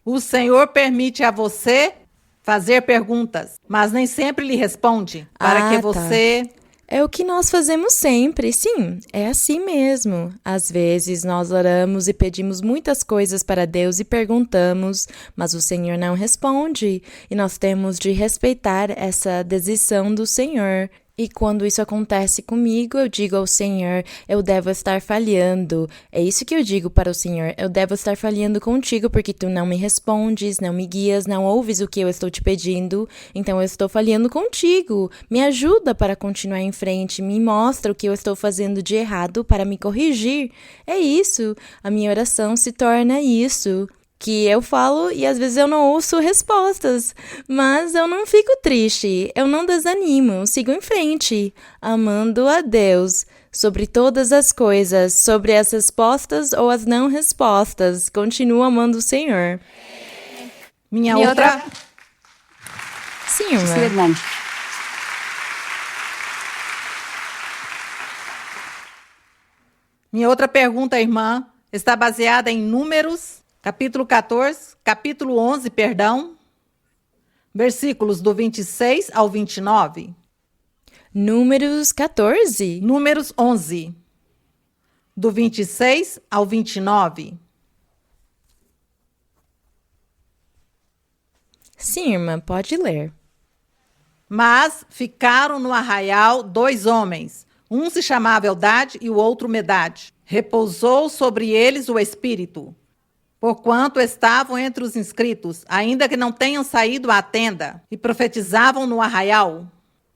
O Senhor permite a você fazer perguntas, mas nem sempre lhe responde, para que você... É o que nós fazemos sempre, sim, é assim mesmo. Às vezes nós oramos e pedimos muitas coisas para Deus e perguntamos, mas o Senhor não responde, e nós temos de respeitar essa decisão do Senhor. E quando isso acontece comigo, eu digo ao Senhor, eu devo estar falhando. É isso que eu digo para o Senhor, eu devo estar falhando contigo porque tu não me respondes, não me guias, não ouves o que eu estou te pedindo. Então eu estou falhando contigo. Me ajuda para continuar em frente, me mostra o que eu estou fazendo de errado para me corrigir. É isso, a minha oração se torna isso. Que eu falo e às vezes eu não ouço respostas, mas eu não fico triste, eu não desanimo, sigo em frente, amando a Deus sobre todas as coisas, sobre as respostas ou as não respostas, continuo amando o Senhor. Minha outra... Sim, irmã. Minha outra pergunta, irmã, está baseada em Números... capítulo 11, versículos do 26 ao 29. Números 14? Números 11, do 26 ao 29. Sim, irmã, pode ler. Mas ficaram no arraial 2 homens, um se chamava Eldade e o outro Medade. Repousou sobre eles o Espírito, porquanto estavam entre os inscritos, ainda que não tenham saído à tenda, e profetizavam no arraial.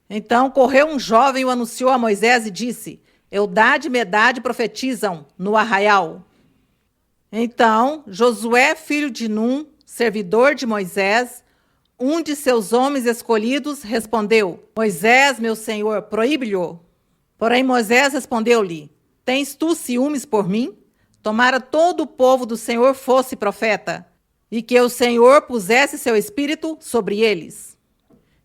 Então correu um jovem e o anunciou a Moisés e disse: Eldade e Medade profetizam no arraial. Então Josué, filho de Num, servidor de Moisés, um de seus homens escolhidos, respondeu: Moisés, meu senhor, proíbe-lhe. Porém Moisés respondeu-lhe: Tens tu ciúmes por mim? Tomara todo o povo do Senhor fosse profeta, e que o Senhor pusesse seu espírito sobre eles.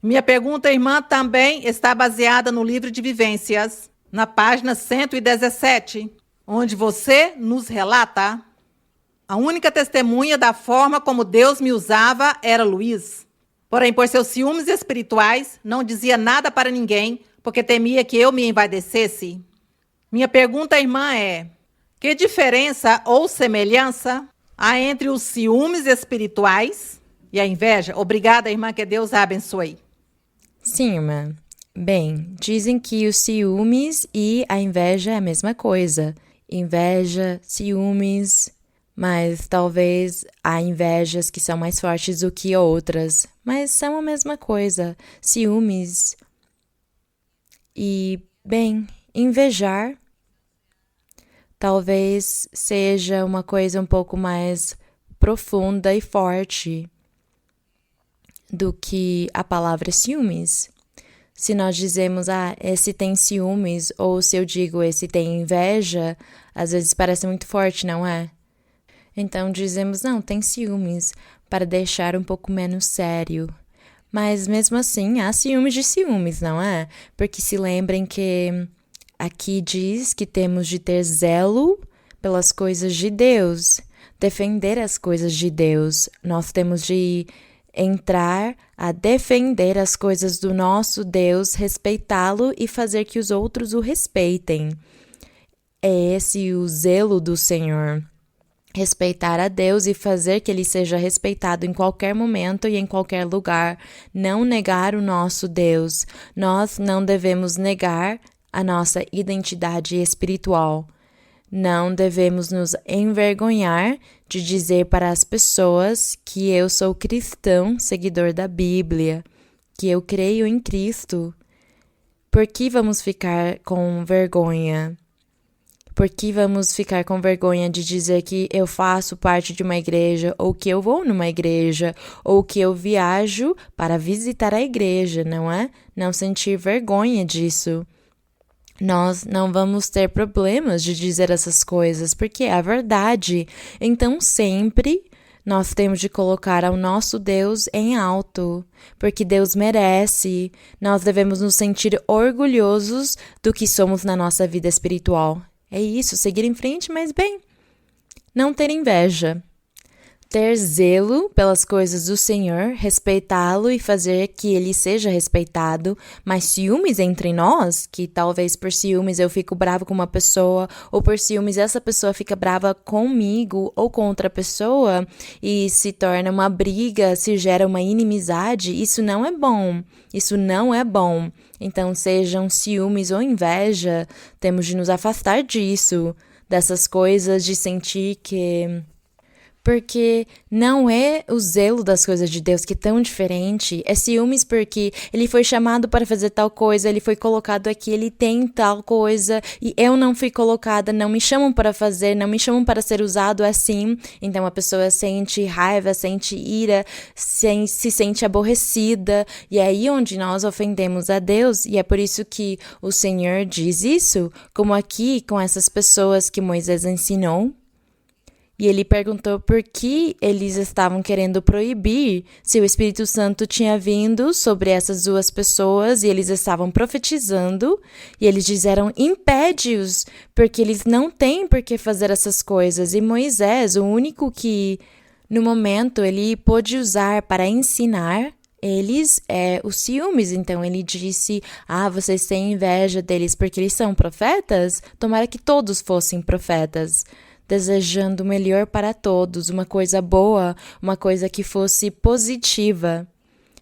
Minha pergunta, irmã, também está baseada no livro de Vivências, na página 117, onde você nos relata: a única testemunha da forma como Deus me usava era Luiz. Porém, por seus ciúmes espirituais, não dizia nada para ninguém, porque temia que eu me envaidecesse. Minha pergunta, irmã, é: que diferença ou semelhança há entre os ciúmes espirituais e a inveja? Obrigada, irmã, que Deus a abençoe. Sim, irmã. Bem, dizem que os ciúmes e a inveja é a mesma coisa. Inveja, ciúmes, mas talvez há invejas que são mais fortes do que outras, mas são a mesma coisa. Ciúmes e, bem, invejar talvez seja uma coisa um pouco mais profunda e forte do que a palavra ciúmes. Se nós dizemos, esse tem ciúmes, ou se eu digo, esse tem inveja, às vezes parece muito forte, não é? Então dizemos, não, tem ciúmes, para deixar um pouco menos sério. Mas mesmo assim, há ciúmes de ciúmes, não é? Porque se lembrem que aqui diz que temos de ter zelo pelas coisas de Deus, defender as coisas de Deus. Nós temos de entrar a defender as coisas do nosso Deus, respeitá-lo e fazer que os outros o respeitem. É esse o zelo do Senhor. Respeitar a Deus e fazer que Ele seja respeitado em qualquer momento e em qualquer lugar. Não negar o nosso Deus. Nós não devemos negar a nossa identidade espiritual. Não devemos nos envergonhar de dizer para as pessoas que eu sou cristão, seguidor da Bíblia, que eu creio em Cristo. Por que vamos ficar com vergonha? Por que vamos ficar com vergonha de dizer que eu faço parte de uma igreja, ou que eu vou numa igreja, ou que eu viajo para visitar a igreja, não é? Não sentir vergonha disso. Nós não vamos ter problemas de dizer essas coisas, porque é a verdade. Então, sempre nós temos de colocar ao nosso Deus em alto, porque Deus merece. Nós devemos nos sentir orgulhosos do que somos na nossa vida espiritual. É isso, seguir em frente, mas bem, não ter inveja. ter zelo pelas coisas do Senhor, respeitá-lo e fazer que ele seja respeitado, mas ciúmes entre nós, que talvez por ciúmes eu fico bravo com uma pessoa, ou por ciúmes essa pessoa fica brava comigo ou com outra pessoa, e se torna uma briga, se gera uma inimizade, isso não é bom, isso não é bom. Então, sejam ciúmes ou inveja, temos de nos afastar disso, dessas coisas de sentir que... Porque não é o zelo das coisas de Deus que é tão diferente, é ciúmes porque ele foi chamado para fazer tal coisa, ele foi colocado aqui, ele tem tal coisa, e eu não fui colocada, não me chamam para fazer, não me chamam para ser usado assim. Então a pessoa sente raiva, sente ira, se sente aborrecida, e é aí onde nós ofendemos a Deus, e é por isso que o Senhor diz isso, como aqui com essas pessoas que Moisés ensinou. E ele perguntou por que eles estavam querendo proibir, se o Espírito Santo tinha vindo sobre essas duas pessoas e eles estavam profetizando. E eles disseram, impede-os, porque eles não têm por que fazer essas coisas. E Moisés, o único que, no momento, ele pôde usar para ensinar eles os ciúmes. Então ele disse, vocês têm inveja deles porque eles são profetas? Tomara que todos fossem profetas. Desejando o melhor para todos, uma coisa boa, uma coisa que fosse positiva,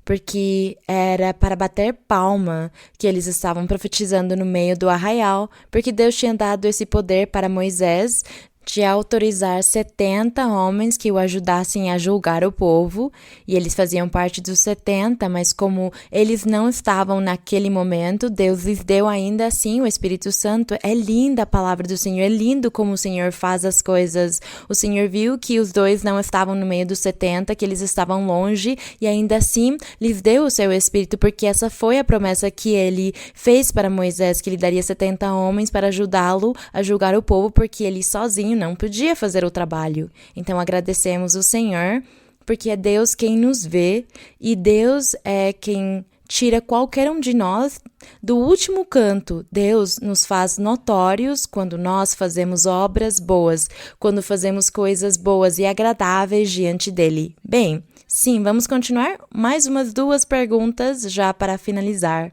porque era para bater palma que eles estavam profetizando no meio do arraial, porque Deus tinha dado esse poder para Moisés de autorizar 70 homens que o ajudassem a julgar o povo, e eles faziam parte dos 70, mas como eles não estavam naquele momento, Deus lhes deu ainda assim o Espírito Santo. É linda a palavra do Senhor, é lindo como o Senhor faz as coisas. O Senhor viu que os dois não estavam no meio dos 70, que eles estavam longe, e ainda assim lhes deu o seu Espírito, porque essa foi a promessa que ele fez para Moisés, que ele daria 70 homens para ajudá-lo a julgar o povo, porque ele sozinho não podia fazer o trabalho. Então agradecemos o Senhor, porque é Deus quem nos vê, e Deus é quem tira qualquer um de nós do último canto. Deus nos faz notórios quando nós fazemos obras boas, quando fazemos coisas boas e agradáveis diante dele. Bem, sim, vamos continuar mais umas 2 perguntas já para finalizar.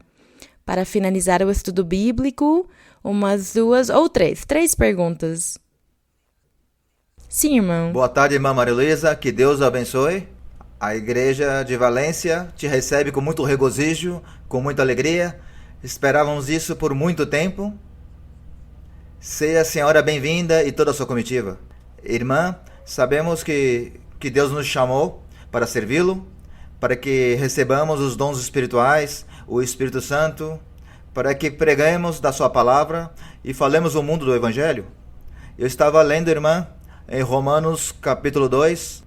Para finalizar o estudo bíblico, umas 2 ou 3 perguntas. Sim, irmão. Boa tarde, irmã Maria Luísa, que Deus abençoe. A igreja de Valência te recebe com muito regozijo, com muita alegria. Esperávamos isso por muito tempo. Seja a senhora bem-vinda e toda a sua comitiva. Irmã, sabemos que Deus nos chamou para servi-lo, para que recebamos os dons espirituais, o Espírito Santo, para que pregamos da sua palavra e falemos o mundo do Evangelho. Eu estava lendo, irmã, em Romanos capítulo 2,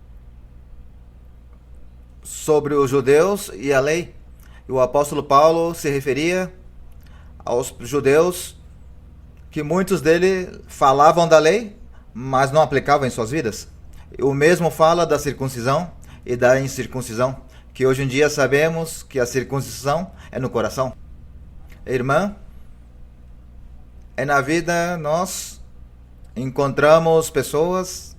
sobre os judeus e a lei. E o apóstolo Paulo se referia aos judeus que muitos deles falavam da lei, mas não aplicavam em suas vidas. O mesmo fala da circuncisão e da incircuncisão, que hoje em dia sabemos que a circuncisão é no coração. Irmã, na vida nós encontramos pessoas,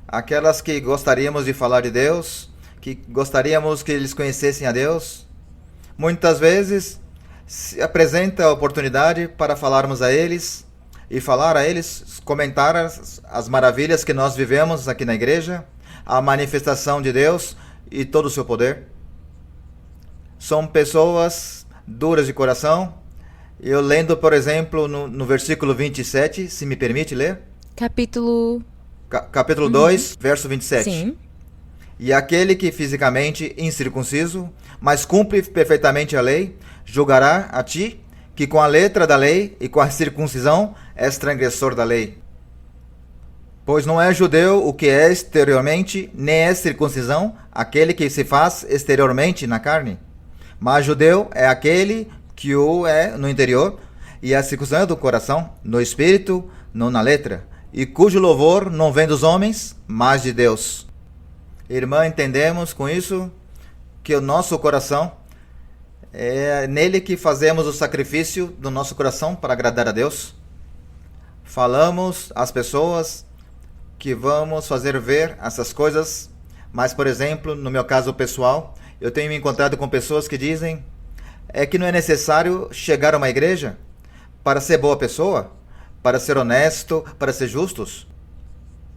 aquelas que gostaríamos de falar de Deus, que gostaríamos que eles conhecessem a Deus. Muitas vezes se apresenta a oportunidade para falarmos a eles e falar a eles, comentar as maravilhas que nós vivemos aqui na igreja, a manifestação de Deus e todo o seu poder. São pessoas duras de coração. Eu lendo, por exemplo, no versículo 27, se me permite ler. Capítulo 2, verso 27. Sim. E aquele que fisicamente incircunciso, mas cumpre perfeitamente a lei, julgará a ti, que com a letra da lei e com a circuncisão és transgressor da lei. Pois não é judeu o que é exteriormente, nem é circuncisão aquele que se faz exteriormente na carne. Mas judeu é aquele que o é no interior, e a circuncisão é do coração, no espírito, não na letra, e cujo louvor não vem dos homens, mas de Deus. Irmã, entendemos com isso que o nosso coração é nele que fazemos o sacrifício do nosso coração para agradar a Deus. Falamos às pessoas que vamos fazer ver essas coisas Mas, por exemplo, no meu caso pessoal, eu tenho me encontrado com pessoas que dizem que não é necessário chegar a uma igreja para ser boa pessoa, para ser honesto, para ser justos.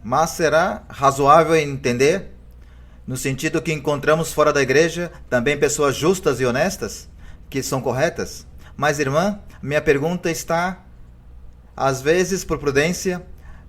Mas será razoável entender, no sentido que encontramos fora da igreja também pessoas justas e honestas, que são corretas? Mas, irmã, minha pergunta está, às vezes, por prudência,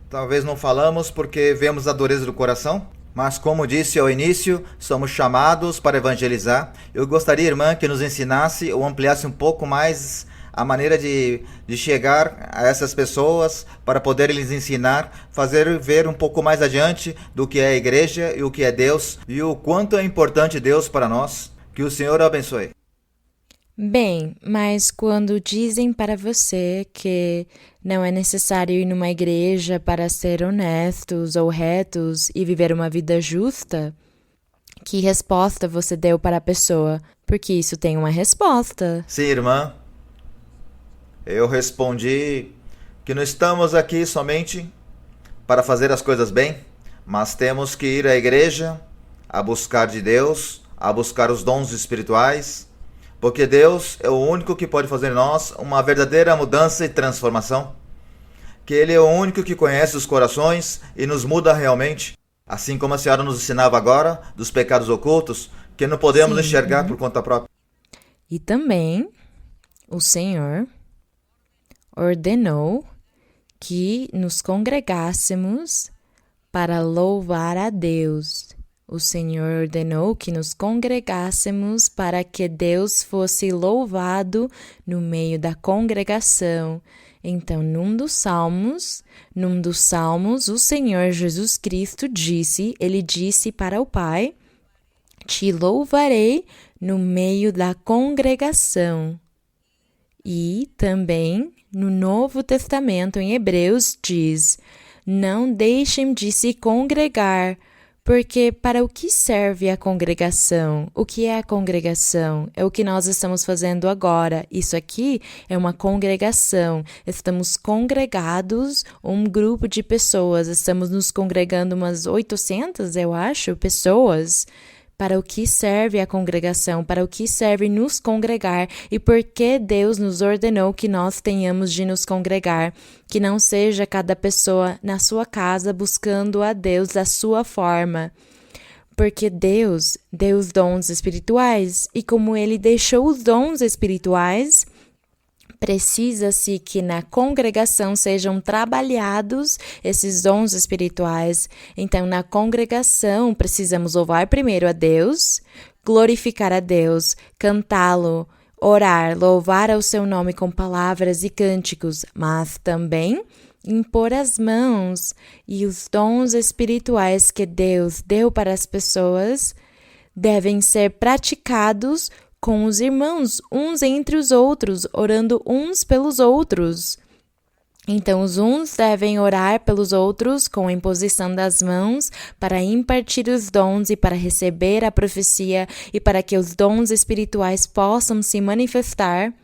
talvez não falamos porque vemos a dureza do coração, mas como disse ao início, somos chamados para evangelizar. Eu gostaria, irmã, que nos ensinasse ou ampliasse um pouco mais a maneira de chegar a essas pessoas para poder lhes ensinar, fazer ver um pouco mais adiante do que é a igreja e o que é Deus e o quanto é importante Deus para nós. Que o Senhor abençoe. Bem, mas quando dizem para você que não é necessário ir numa igreja para ser honestos ou retos e viver uma vida justa, que resposta você deu para a pessoa? Porque isso tem uma resposta. Sim, irmã. Eu respondi que não estamos aqui somente para fazer as coisas bem, mas temos que ir à igreja, a buscar de Deus, a buscar os dons espirituais, porque Deus é o único que pode fazer em nós uma verdadeira mudança e transformação. Que Ele é o único que conhece os corações e nos muda realmente, assim como a senhora nos ensinava agora, dos pecados ocultos, que não podemos enxergar por conta própria. E também o Senhor ordenou que nos congregássemos para louvar a Deus. O Senhor ordenou que nos congregássemos para que Deus fosse louvado no meio da congregação. Então, num dos salmos, o Senhor Jesus Cristo disse, ele disse para o Pai, te louvarei no meio da congregação. E também no Novo Testamento, em Hebreus, diz, não deixem de se congregar, porque para o que serve a congregação? O que é a congregação? É o que nós estamos fazendo agora. Isso aqui é uma congregação. Estamos congregados, um grupo de pessoas. Estamos nos congregando umas 800, eu acho, pessoas. Para o que serve a congregação? Para o que serve nos congregar? E por que Deus nos ordenou que nós tenhamos de nos congregar? Que não seja cada pessoa na sua casa buscando a Deus da sua forma. Porque Deus deu os dons espirituais. E como Ele deixou os dons espirituais, precisa-se que na congregação sejam trabalhados esses dons espirituais. Então, na congregação, precisamos louvar primeiro a Deus, glorificar a Deus, cantá-lo, orar, louvar ao seu nome com palavras e cânticos, mas também impor as mãos e os dons espirituais que Deus deu para as pessoas devem ser praticados com os irmãos, uns entre os outros, orando uns pelos outros. Então, os uns devem orar pelos outros com a imposição das mãos para impartir os dons e para receber a profecia e para que os dons espirituais possam se manifestar.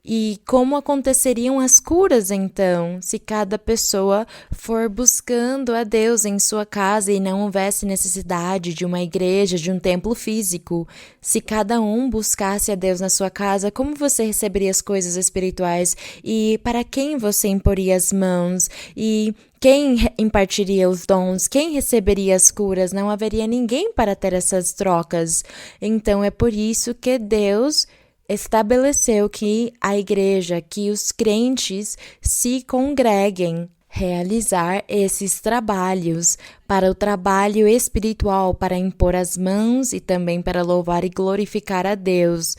E como aconteceriam as curas, então, se cada pessoa for buscando a Deus em sua casa e não houvesse necessidade de uma igreja, de um templo físico? Se cada um buscasse a Deus na sua casa, como você receberia as coisas espirituais? E para quem você imporia as mãos? E quem impartiria os dons? Quem receberia as curas? Não haveria ninguém para ter essas trocas. Então, é por isso que Deus estabeleceu que a igreja, que os crentes se congreguem, realizar esses trabalhos para o trabalho espiritual, para impor as mãos e também para louvar e glorificar a Deus.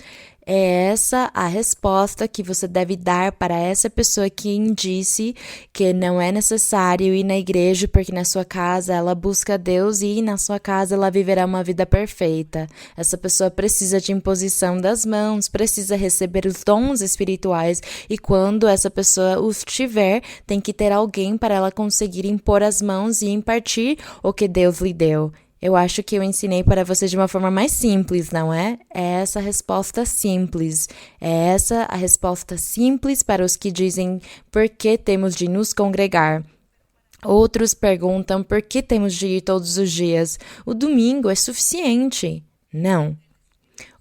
É essa a resposta que você deve dar para essa pessoa que disse que não é necessário ir na igreja porque na sua casa ela busca a Deus e na sua casa ela viverá uma vida perfeita. Essa pessoa precisa de imposição das mãos, precisa receber os dons espirituais e quando essa pessoa os tiver, tem que ter alguém para ela conseguir impor as mãos e impartir o que Deus lhe deu. Eu acho que eu ensinei para você de uma forma mais simples, não é? É essa a resposta simples. É essa a resposta simples para os que dizem por que temos de nos congregar. Outros perguntam por que temos de ir todos os dias. O domingo é suficiente. Não.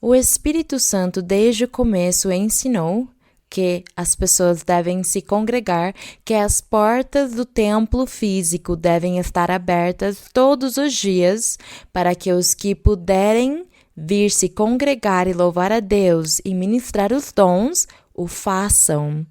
O Espírito Santo desde o começo ensinou que as pessoas devem se congregar, que as portas do templo físico devem estar abertas todos os dias para que os que puderem vir se congregar e louvar a Deus e ministrar os dons, o façam.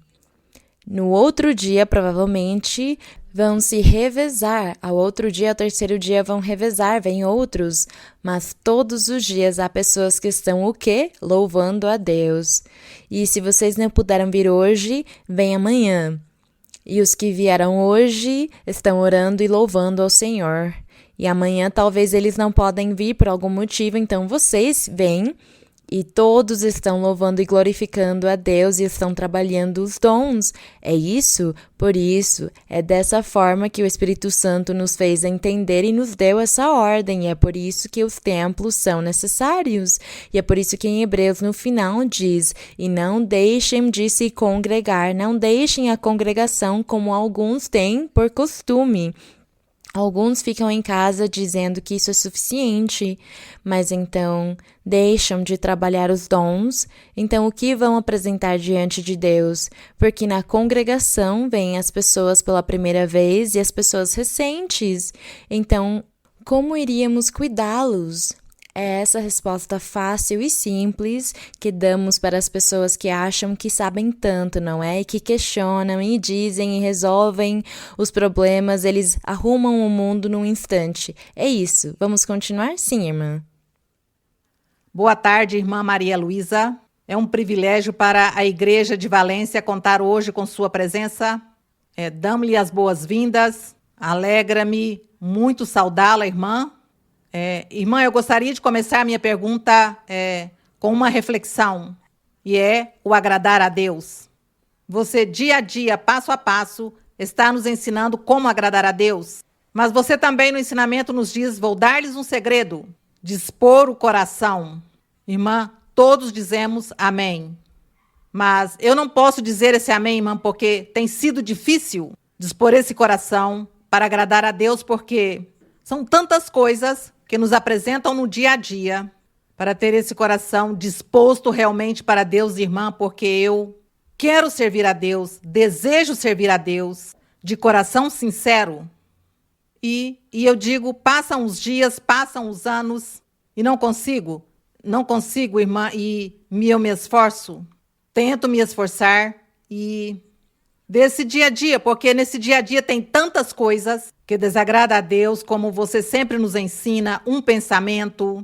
No outro dia, provavelmente, vão se revezar. Ao outro dia, ao terceiro dia, vão revezar, vem outros. Mas todos os dias há pessoas que estão o quê? Louvando a Deus. E se vocês não puderam vir hoje, vem amanhã. E os que vieram hoje estão orando e louvando ao Senhor. E amanhã talvez eles não podem vir por algum motivo, então vocês vêm e todos estão louvando e glorificando a Deus e estão trabalhando os dons. É isso? Por isso, é dessa forma que o Espírito Santo nos fez entender e nos deu essa ordem. E é por isso que os templos são necessários. E é por isso que em Hebreus no final diz: e não deixem de se congregar, não deixem a congregação como alguns têm por costume. Alguns ficam em casa dizendo que isso é suficiente, mas então deixam de trabalhar os dons. Então o que vão apresentar diante de Deus? Porque na congregação vêm as pessoas pela primeira vez e as pessoas recentes. Então, como iríamos cuidá-los? É essa resposta fácil e simples que damos para as pessoas que acham que sabem tanto, não é? E que questionam e dizem e resolvem os problemas, eles arrumam o mundo num instante. É isso. Vamos continuar? Sim, irmã. Boa tarde, irmã Maria Luísa. É um privilégio para a Igreja de Valência contar hoje com sua presença. Damos-lhe as boas-vindas. Alegra-me muito saudá-la, irmã. Irmã, eu gostaria de começar a minha pergunta com uma reflexão, e é o agradar a Deus. Você, dia a dia, passo a passo, está nos ensinando como agradar a Deus, mas você também no ensinamento nos diz: vou dar-lhes um segredo, dispor o coração. Irmã, todos dizemos amém, mas eu não posso dizer esse amém, irmã, porque tem sido difícil dispor esse coração para agradar a Deus, porque são tantas coisas que nos apresentam no dia a dia, para ter esse coração disposto realmente para Deus, irmã, porque eu quero servir a Deus, desejo servir a Deus, de coração sincero. E eu digo, passam os dias, passam os anos, e não consigo, irmã, e eu me esforço, tento me esforçar, e desse dia a dia, porque nesse dia a dia tem tantas coisas que desagrada a Deus, como você sempre nos ensina, um pensamento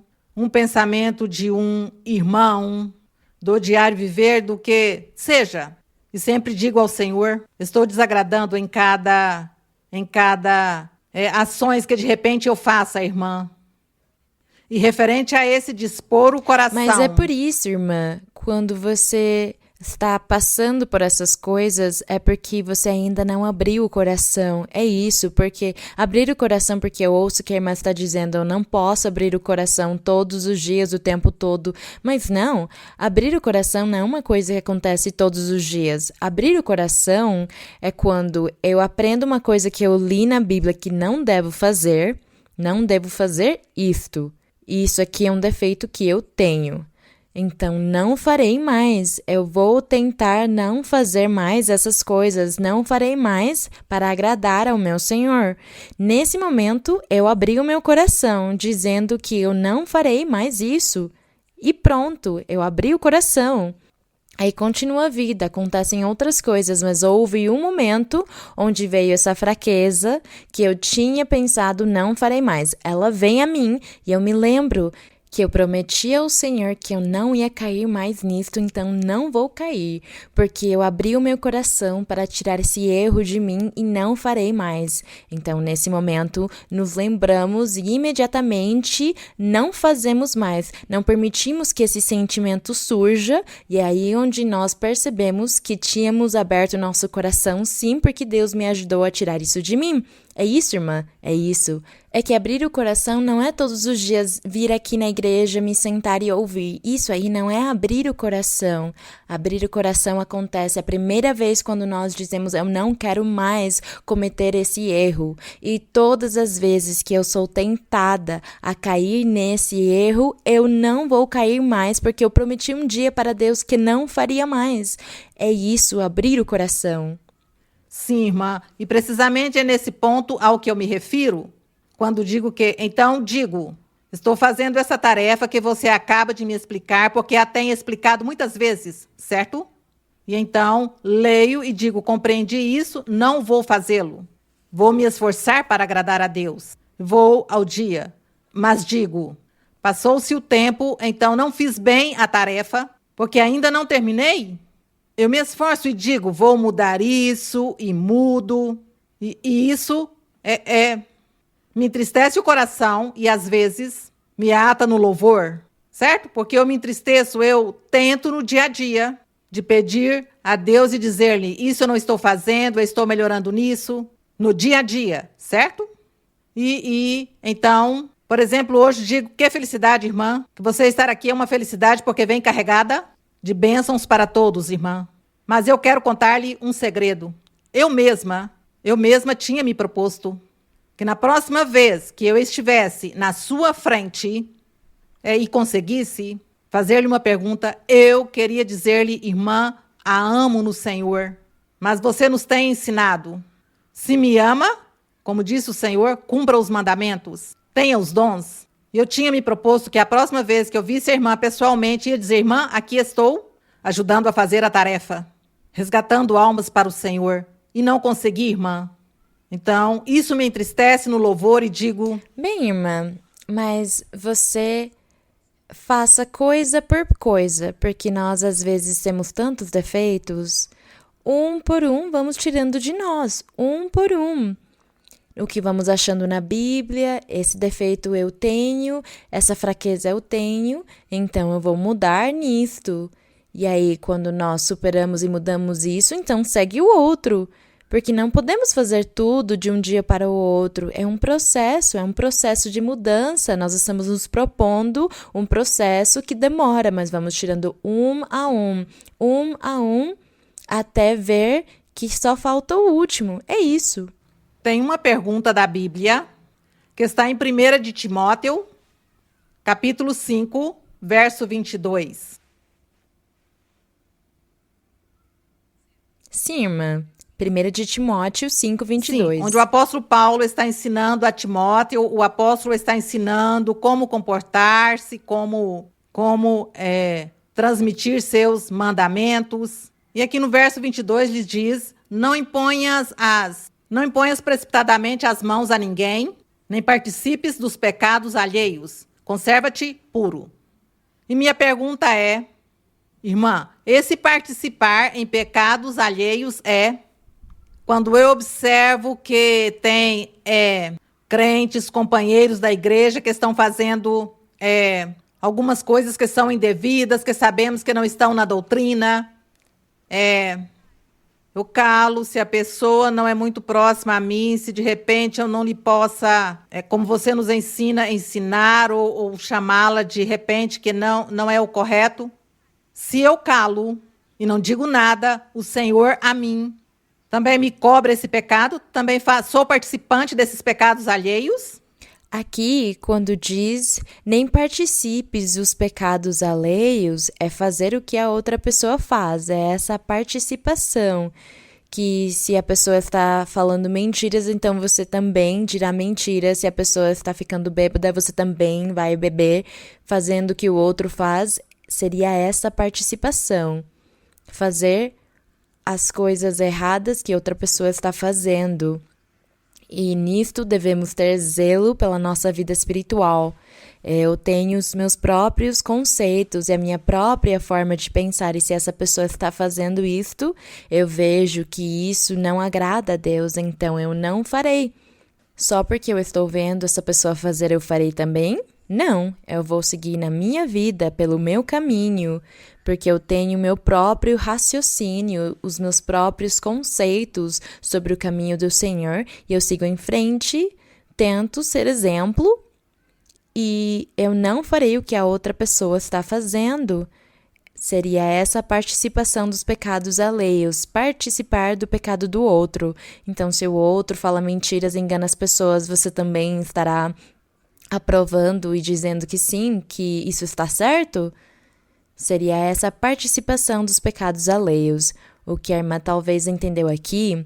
de um irmão, do diário viver, do que seja. E sempre digo ao Senhor, estou desagradando em cada ações que de repente eu faça, irmã. E referente a esse dispor o coração. Mas é por isso, irmã, quando você está passando por essas coisas, é porque você ainda não abriu o coração. É isso, porque abrir o coração, porque eu ouço que a irmã está dizendo, eu não posso abrir o coração todos os dias, o tempo todo. Mas não, abrir o coração não é uma coisa que acontece todos os dias. Abrir o coração é quando eu aprendo uma coisa que eu li na Bíblia que não devo fazer isto. Isso aqui é um defeito que eu tenho. Então, não farei mais. Eu vou tentar não fazer mais essas coisas. Não farei mais para agradar ao meu Senhor. Nesse momento, eu abri o meu coração, dizendo que eu não farei mais isso. E pronto, eu abri o coração. Aí continua a vida, acontecem outras coisas, mas houve um momento onde veio essa fraqueza que eu tinha pensado não farei mais. Ela vem a mim e eu me lembro que eu prometi ao Senhor que eu não ia cair mais nisto, então não vou cair, porque eu abri o meu coração para tirar esse erro de mim e não farei mais. Então, nesse momento, nos lembramos e imediatamente não fazemos mais, não permitimos que esse sentimento surja, e é aí onde nós percebemos que tínhamos aberto nosso coração, sim, porque Deus me ajudou a tirar isso de mim. É isso, irmã? É isso. É que abrir o coração não é todos os dias vir aqui na igreja, me sentar e ouvir. Isso aí não é abrir o coração. Abrir o coração acontece a primeira vez quando nós dizemos eu não quero mais cometer esse erro. E todas as vezes que eu sou tentada a cair nesse erro, eu não vou cair mais porque eu prometi um dia para Deus que não faria mais. É isso, abrir o coração. Sim, irmã, e precisamente é nesse ponto ao que eu me refiro, quando digo que, então digo, estou fazendo essa tarefa que você acaba de me explicar, porque a tenho explicado muitas vezes, certo? E então leio e digo, compreendi isso, não vou fazê-lo. Vou me esforçar para agradar a Deus. Vou ao dia, mas digo, passou-se o tempo, então não fiz bem a tarefa, porque ainda não terminei. Eu me esforço e digo, vou mudar isso e mudo. E isso me entristece o coração e às vezes me ata no louvor, certo? Porque eu me entristeço, eu tento no dia a dia de pedir a Deus e dizer-lhe, isso eu não estou fazendo, eu estou melhorando nisso, no dia a dia, certo? Então, por exemplo, hoje digo, que felicidade, irmã, que você estar aqui é uma felicidade porque vem carregada de bênçãos para todos, irmã. Mas eu quero contar-lhe um segredo. Eu mesma tinha me proposto que na próxima vez que eu estivesse na sua frente e conseguisse fazer-lhe uma pergunta, eu queria dizer-lhe, irmã, a amo no Senhor. Mas você nos tem ensinado. Se me ama, como disse o Senhor, cumpra os mandamentos, tenha os dons. E eu tinha me proposto que a próxima vez que eu visse a irmã pessoalmente, ia dizer, irmã, aqui estou, ajudando a fazer a tarefa, resgatando almas para o Senhor. E não consegui, irmã. Então, isso me entristece no louvor e digo... Bem, irmã, mas você faça coisa por coisa, porque nós às vezes temos tantos defeitos. Um por um, vamos tirando de nós, um por um. O que vamos achando na Bíblia, esse defeito eu tenho, essa fraqueza eu tenho, então eu vou mudar nisto. E aí, quando nós superamos e mudamos isso, então segue o outro. Porque não podemos fazer tudo de um dia para o outro. É um processo de mudança. Nós estamos nos propondo um processo que demora, mas vamos tirando um a um, até ver que só falta o último. É isso. Tem uma pergunta da Bíblia, que está em 1 de Timóteo, capítulo 5, verso 22. Sim, irmã. 1 de Timóteo 5, 22. Sim, onde o apóstolo Paulo está ensinando a Timóteo, o apóstolo está ensinando como comportar-se, como transmitir seus mandamentos. E aqui no verso 22 lhe diz, não imponhas precipitadamente as mãos a ninguém, nem participes dos pecados alheios. Conserva-te puro. E minha pergunta é, irmã, esse participar em pecados alheios é quando eu observo que tem crentes, companheiros da igreja que estão fazendo algumas coisas que são indevidas, que sabemos que não estão na doutrina. Eu calo se a pessoa não é muito próxima a mim, se de repente eu não lhe possa, como você nos ensina, ensinar ou chamá-la de repente que não é o correto. Se eu calo e não digo nada, o Senhor a mim também me cobra esse pecado, também sou participante desses pecados alheios. Aqui, quando diz, nem participes dos pecados alheios, é fazer o que a outra pessoa faz, é essa participação, que se a pessoa está falando mentiras, então você também dirá mentiras, se a pessoa está ficando bêbada, você também vai beber, fazendo o que o outro faz, seria essa participação, fazer as coisas erradas que outra pessoa está fazendo. E nisto devemos ter zelo pela nossa vida espiritual. Eu tenho os meus próprios conceitos e a minha própria forma de pensar. E se essa pessoa está fazendo isto, eu vejo que isso não agrada a Deus, então eu não farei. Só porque eu estou vendo essa pessoa fazer, eu farei também? Não, eu vou seguir na minha vida, pelo meu caminho, porque eu tenho meu próprio raciocínio, os meus próprios conceitos sobre o caminho do Senhor, e eu sigo em frente, tento ser exemplo, e eu não farei o que a outra pessoa está fazendo. Seria essa a participação dos pecados alheios, participar do pecado do outro. Então, se o outro fala mentiras e engana as pessoas, você também estará aprovando e dizendo que sim, que isso está certo? Seria essa a participação dos pecados alheios. O que a irmã talvez entendeu aqui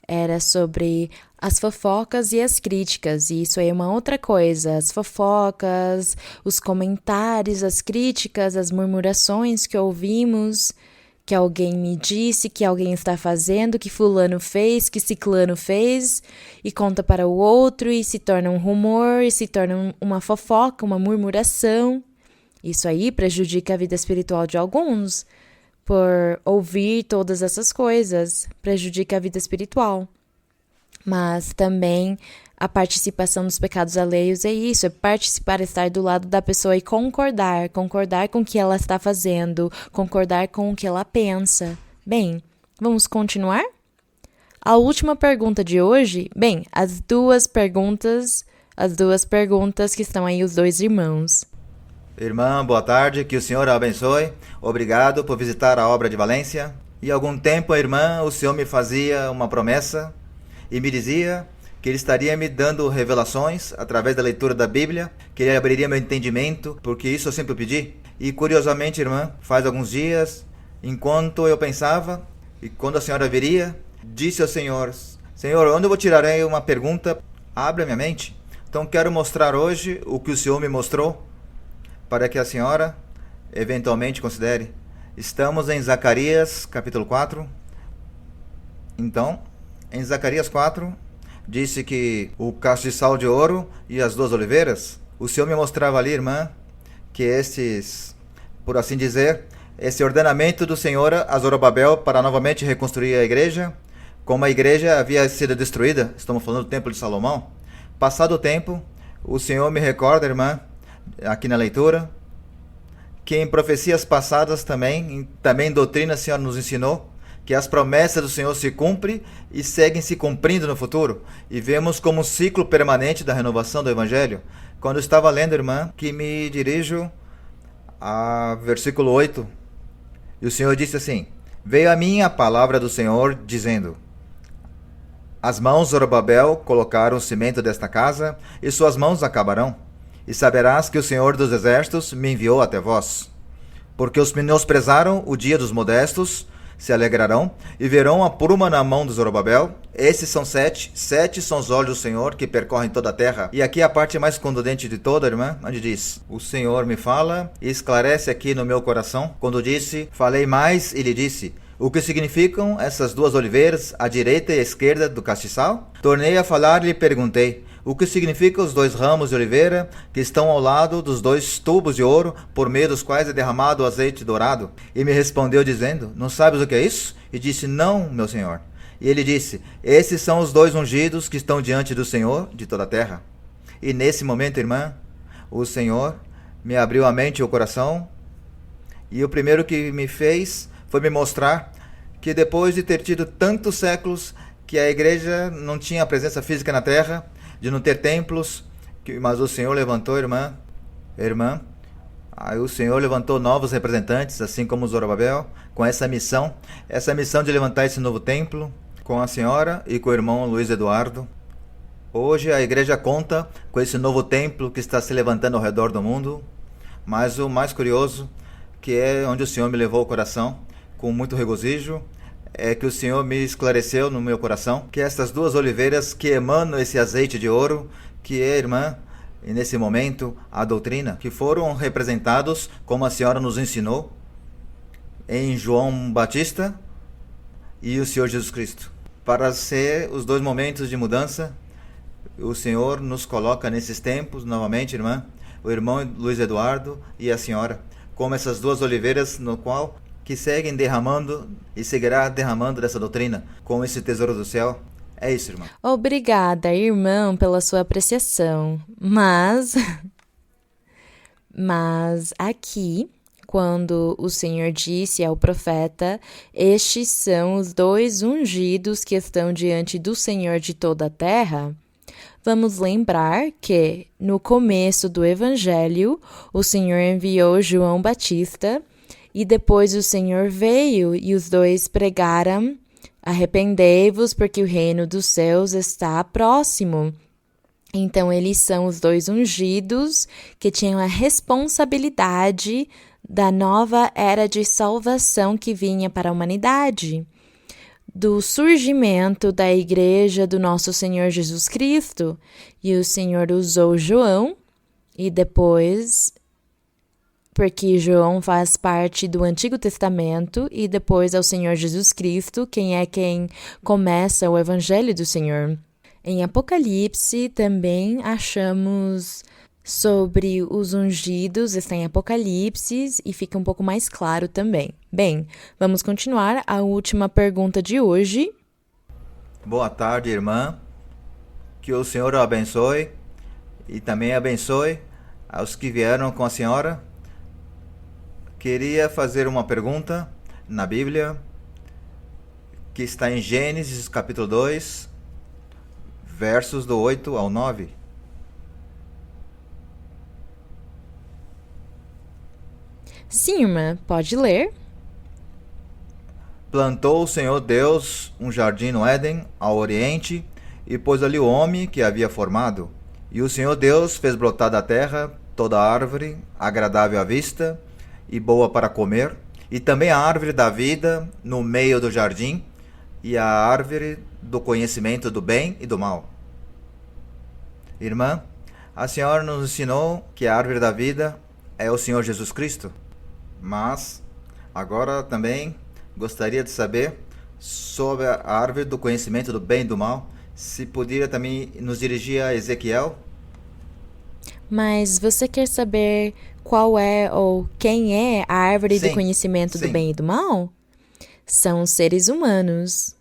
era sobre as fofocas e as críticas, e isso aí é uma outra coisa. As fofocas, os comentários, as críticas, as murmurações que ouvimos, que alguém me disse, que alguém está fazendo, que fulano fez, que ciclano fez, e conta para o outro, e se torna um rumor, e se torna uma fofoca, uma murmuração. Isso aí prejudica a vida espiritual de alguns, por ouvir todas essas coisas, prejudica a vida espiritual. Mas também a participação dos pecados alheios é isso, é participar, estar do lado da pessoa e concordar com o que ela está fazendo, concordar com o que ela pensa. Bem, vamos continuar? A última pergunta de hoje, as duas perguntas que estão aí, os dois irmãos. Irmã, boa tarde, que o Senhor a abençoe. Obrigado por visitar a obra de Valência. E há algum tempo, irmã, o Senhor me fazia uma promessa e me dizia que Ele estaria me dando revelações através da leitura da Bíblia, que Ele abriria meu entendimento, porque isso eu sempre pedi. E curiosamente, irmã, faz alguns dias, enquanto eu pensava, e quando a senhora viria, disse ao Senhor, Senhor, onde eu vou tirar aí uma pergunta? Abre a minha mente. Então quero mostrar hoje o que o Senhor me mostrou, para que a senhora eventualmente considere. Estamos em Zacarias, capítulo 4. Então, em Zacarias 4, disse que o castiçal de ouro e as duas oliveiras, o Senhor me mostrava ali, irmã, que esses, por assim dizer, esse ordenamento do Senhor a Zorobabel para novamente reconstruir a igreja, como a igreja havia sido destruída, estamos falando do Templo de Salomão. Passado o tempo, o Senhor me recorda, irmã, aqui na leitura, que em profecias passadas também em doutrina, o Senhor nos ensinou que as promessas do Senhor se cumprem e seguem se cumprindo no futuro. E vemos como um ciclo permanente da renovação do Evangelho. Quando eu estava lendo, irmã, que me dirijo a versículo 8, e o Senhor disse assim, veio a mim a palavra do Senhor, dizendo, as mãos de Zorobabel colocaram o cimento desta casa, e suas mãos acabarão. E saberás que o Senhor dos Exércitos me enviou até vós. Porque os menosprezaram o dia dos modestos, se alegrarão, e verão a pruma na mão de Zorobabel. Esses são 7 são os olhos do Senhor que percorrem toda a terra. E aqui a parte mais contundente de toda, irmã, onde diz, o Senhor me fala e esclarece aqui no meu coração, quando disse, falei mais e lhe disse, o que significam essas duas oliveiras, à direita e à esquerda do castiçal? Tornei a falar e lhe perguntei, o que significam os 2 ramos de oliveira que estão ao lado dos 2 tubos de ouro, por meio dos quais é derramado o azeite dourado? E me respondeu dizendo, não sabes o que é isso? E disse, não, meu senhor. E ele disse, esses são os 2 ungidos que estão diante do Senhor de toda a terra. E nesse momento, irmã, o Senhor me abriu a mente e o coração, e o primeiro que me fez foi me mostrar que depois de ter tido tantos séculos que a igreja não tinha presença física na terra, de não ter templos, mas o Senhor levantou, irmã, aí o Senhor levantou novos representantes, assim como Zorobabel, com essa missão de levantar esse novo templo, com a senhora e com o irmão Luiz Eduardo. Hoje a igreja conta com esse novo templo que está se levantando ao redor do mundo, mas o mais curioso, que é onde o Senhor me levou o coração, com muito regozijo, é que o Senhor me esclareceu no meu coração que essas 2 oliveiras que emanam esse azeite de ouro, que é, irmã, e nesse momento, a doutrina, que foram representados, como a senhora nos ensinou, em João Batista e o Senhor Jesus Cristo. Para ser os 2 momentos de mudança, o Senhor nos coloca nesses tempos, novamente, irmã, o irmão Luiz Eduardo e a senhora, como essas 2 oliveiras no qual que seguem derramando e seguirá derramando dessa doutrina com esse tesouro do céu. É isso, irmão. Obrigada, irmão, pela sua apreciação. Mas Mas aqui, quando o Senhor disse ao profeta, estes são os 2 ungidos que estão diante do Senhor de toda a terra, vamos lembrar que, no começo do Evangelho, o Senhor enviou João Batista e depois o Senhor veio e os 2 pregaram: arrependei-vos porque o reino dos céus está próximo. Então, eles são os 2 ungidos que tinham a responsabilidade da nova era de salvação que vinha para a humanidade, do surgimento da igreja do nosso Senhor Jesus Cristo. E o Senhor usou João, e depois, porque João faz parte do Antigo Testamento, e depois é o Senhor Jesus Cristo quem começa o Evangelho do Senhor. Em Apocalipse também achamos sobre os ungidos, está em Apocalipse e fica um pouco mais claro também. Bem, vamos continuar a última pergunta de hoje. Boa tarde, irmã. Que o Senhor a abençoe e também abençoe aos que vieram com a senhora. Queria fazer uma pergunta na Bíblia, que está em Gênesis capítulo 2, versos do 8 ao 9. Sim, irmã, pode ler. Plantou o Senhor Deus um jardim no Éden, ao oriente, e pôs ali o homem que havia formado. E o Senhor Deus fez brotar da terra toda árvore agradável à vista e boa para comer, e também a árvore da vida no meio do jardim, e a árvore do conhecimento do bem e do mal. Irmã, a senhora nos ensinou que a árvore da vida é o Senhor Jesus Cristo, mas agora também gostaria de saber sobre a árvore do conhecimento do bem e do mal. Se poderia também nos dirigir a Ezequiel. Mas você quer saber qual é ou quem é a árvore do conhecimento do bem e do mal? São os seres humanos.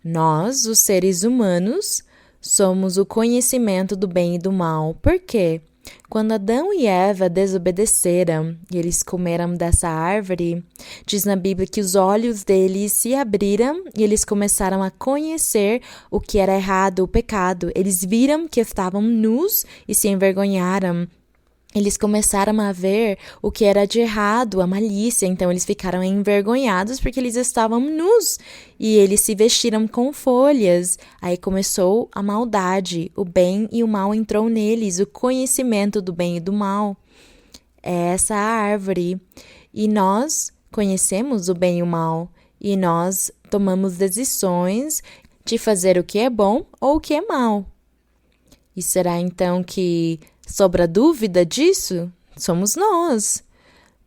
Nós, os seres humanos, somos o conhecimento do bem e do mal. Por quê? Quando Adão e Eva desobedeceram e eles comeram dessa árvore, diz na Bíblia que os olhos deles se abriram e eles começaram a conhecer o que era errado, o pecado. Eles viram que estavam nus e se envergonharam. Eles começaram a ver o que era de errado, a malícia, então eles ficaram envergonhados porque eles estavam nus e eles se vestiram com folhas. Aí começou a maldade, o bem e o mal entrou neles, o conhecimento do bem e do mal. É essa a árvore. E nós conhecemos o bem e o mal e nós tomamos decisões de fazer o que é bom ou o que é mal. E será então que sobra dúvida disso? Somos nós.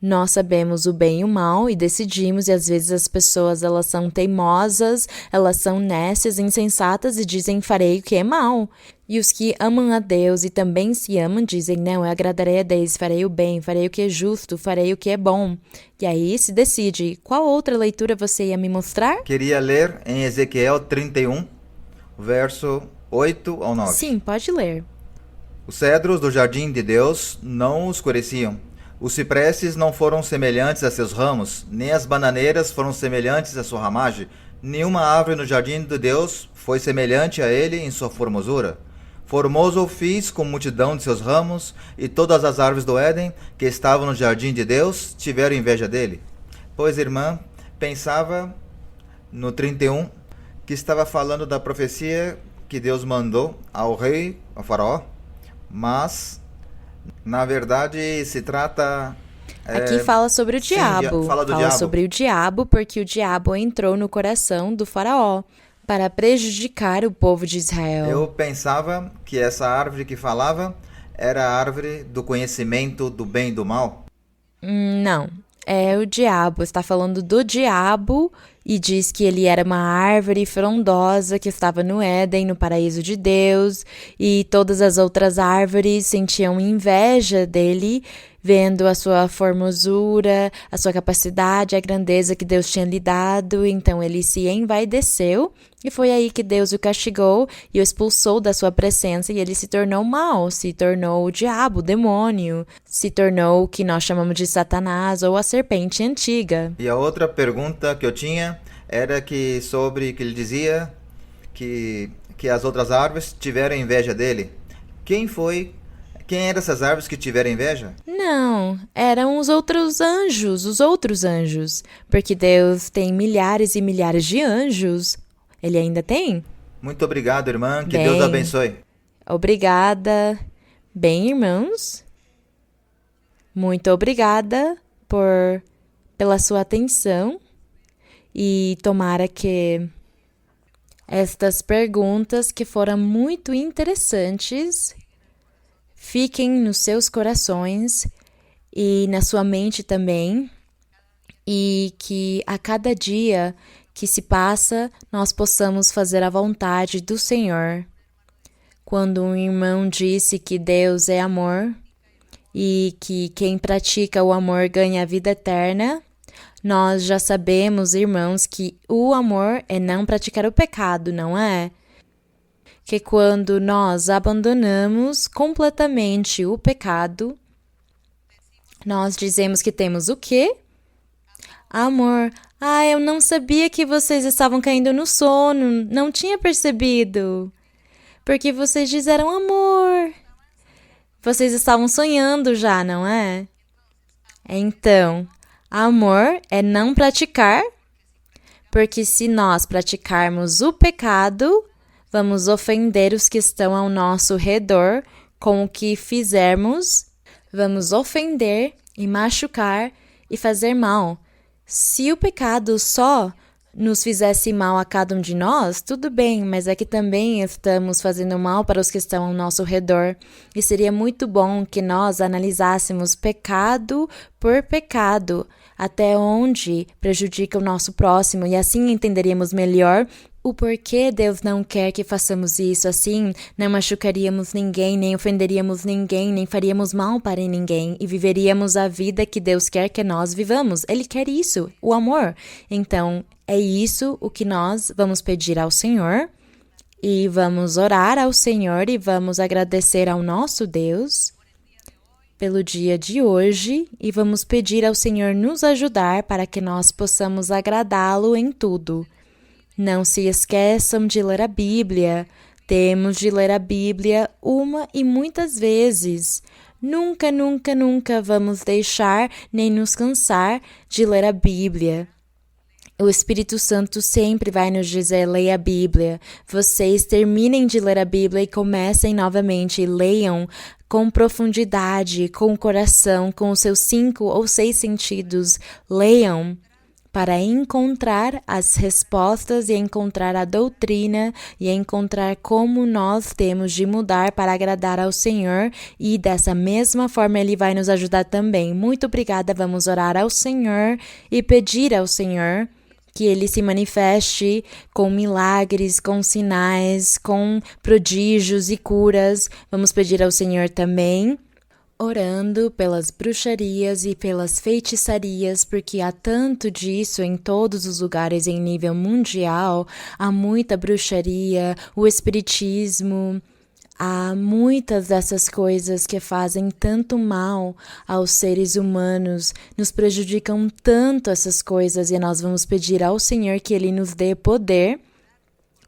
Nós sabemos o bem e o mal e decidimos, e às vezes as pessoas elas são teimosas, elas são nécias, insensatas e dizem farei o que é mal. E os que amam a Deus e também se amam dizem não, eu agradarei a Deus, farei o bem, farei o que é justo, farei o que é bom. E aí se decide. Qual outra leitura você ia me mostrar? Queria ler em Ezequiel 31, verso 8 ao 9. Sim, pode ler. Os cedros do jardim de Deus não escureciam. Os cipresses não foram semelhantes a seus ramos, nem as bananeiras foram semelhantes à sua ramagem. Nenhuma árvore no jardim de Deus foi semelhante a ele em sua formosura. Formoso o fiz com multidão de seus ramos, e todas as árvores do Éden que estavam no jardim de Deus tiveram inveja dele. Pois, irmã, pensava no 31 que estava falando da profecia que Deus mandou ao rei, ao faraó, mas na verdade se trata... Aqui fala sobre o diabo. Fala sobre o diabo porque o diabo entrou no coração do faraó para prejudicar o povo de Israel. Eu pensava que essa árvore que falava era a árvore do conhecimento do bem e do mal. Não, é o diabo. Está falando do diabo e diz que ele era uma árvore frondosa que estava no Éden, no paraíso de Deus, e todas as outras árvores sentiam inveja dele, vendo a sua formosura, a sua capacidade, a grandeza que Deus tinha lhe dado. Então ele se envaideceu e foi aí que Deus o castigou e o expulsou da sua presença, e ele se tornou mau, se tornou o diabo, o demônio, se tornou o que nós chamamos de Satanás ou a serpente antiga. E a outra pergunta que eu tinha era que sobre que ele dizia que as outras árvores tiveram inveja dele. Quem eram essas árvores que tiveram inveja? Não, eram os outros anjos, porque Deus tem milhares e milhares de anjos. Ele ainda tem? Muito obrigado, irmã. Que Bem, Deus abençoe. Obrigada. Bem, irmãos, muito obrigada pela sua atenção, e tomara que estas perguntas, que foram muito interessantes, fiquem nos seus corações e na sua mente também, e que a cada dia que se passa, nós possamos fazer a vontade do Senhor. Quando um irmão disse que Deus é amor e que quem pratica o amor ganha a vida eterna, nós já sabemos, irmãos, que o amor é não praticar o pecado, não é? Que quando nós abandonamos completamente o pecado, nós dizemos que temos o quê? Amor. Ah, eu não sabia que vocês estavam caindo no sono, não tinha percebido. Porque vocês disseram amor. Vocês estavam sonhando já, não é? Então, amor é não praticar, porque se nós praticarmos o pecado, vamos ofender os que estão ao nosso redor com o que fizermos, vamos ofender e machucar e fazer mal. Se o pecado só nos fizesse mal a cada um de nós, tudo bem, mas é que também estamos fazendo mal para os que estão ao nosso redor. E seria muito bom que nós analisássemos pecado por pecado, até onde prejudica o nosso próximo, e assim entenderíamos melhor o porquê Deus não quer que façamos isso. Assim, não machucaríamos ninguém, nem ofenderíamos ninguém, nem faríamos mal para ninguém, e viveríamos a vida que Deus quer que nós vivamos. Ele quer isso, o amor. Então, é isso o que nós vamos pedir ao Senhor, e vamos orar ao Senhor e vamos agradecer ao nosso Deus pelo dia de hoje, e vamos pedir ao Senhor nos ajudar para que nós possamos agradá-lo em tudo. Não se esqueçam de ler a Bíblia. Temos de ler a Bíblia uma e muitas vezes. Nunca, nunca, nunca vamos deixar nem nos cansar de ler a Bíblia. O Espírito Santo sempre vai nos dizer: leia a Bíblia. Vocês terminem de ler a Bíblia e comecem novamente. Leiam com profundidade, com o coração, com os seus 5 ou 6 sentidos. Leiam para encontrar as respostas e encontrar a doutrina e encontrar como nós temos de mudar para agradar ao Senhor, e dessa mesma forma Ele vai nos ajudar também. Muito obrigada, vamos orar ao Senhor e pedir ao Senhor que Ele se manifeste com milagres, com sinais, com prodígios e curas. Vamos pedir ao Senhor também, orando pelas bruxarias e pelas feitiçarias, porque há tanto disso em todos os lugares em nível mundial. Há muita bruxaria, o espiritismo, há muitas dessas coisas que fazem tanto mal aos seres humanos, nos prejudicam tanto essas coisas, e nós vamos pedir ao Senhor que Ele nos dê poder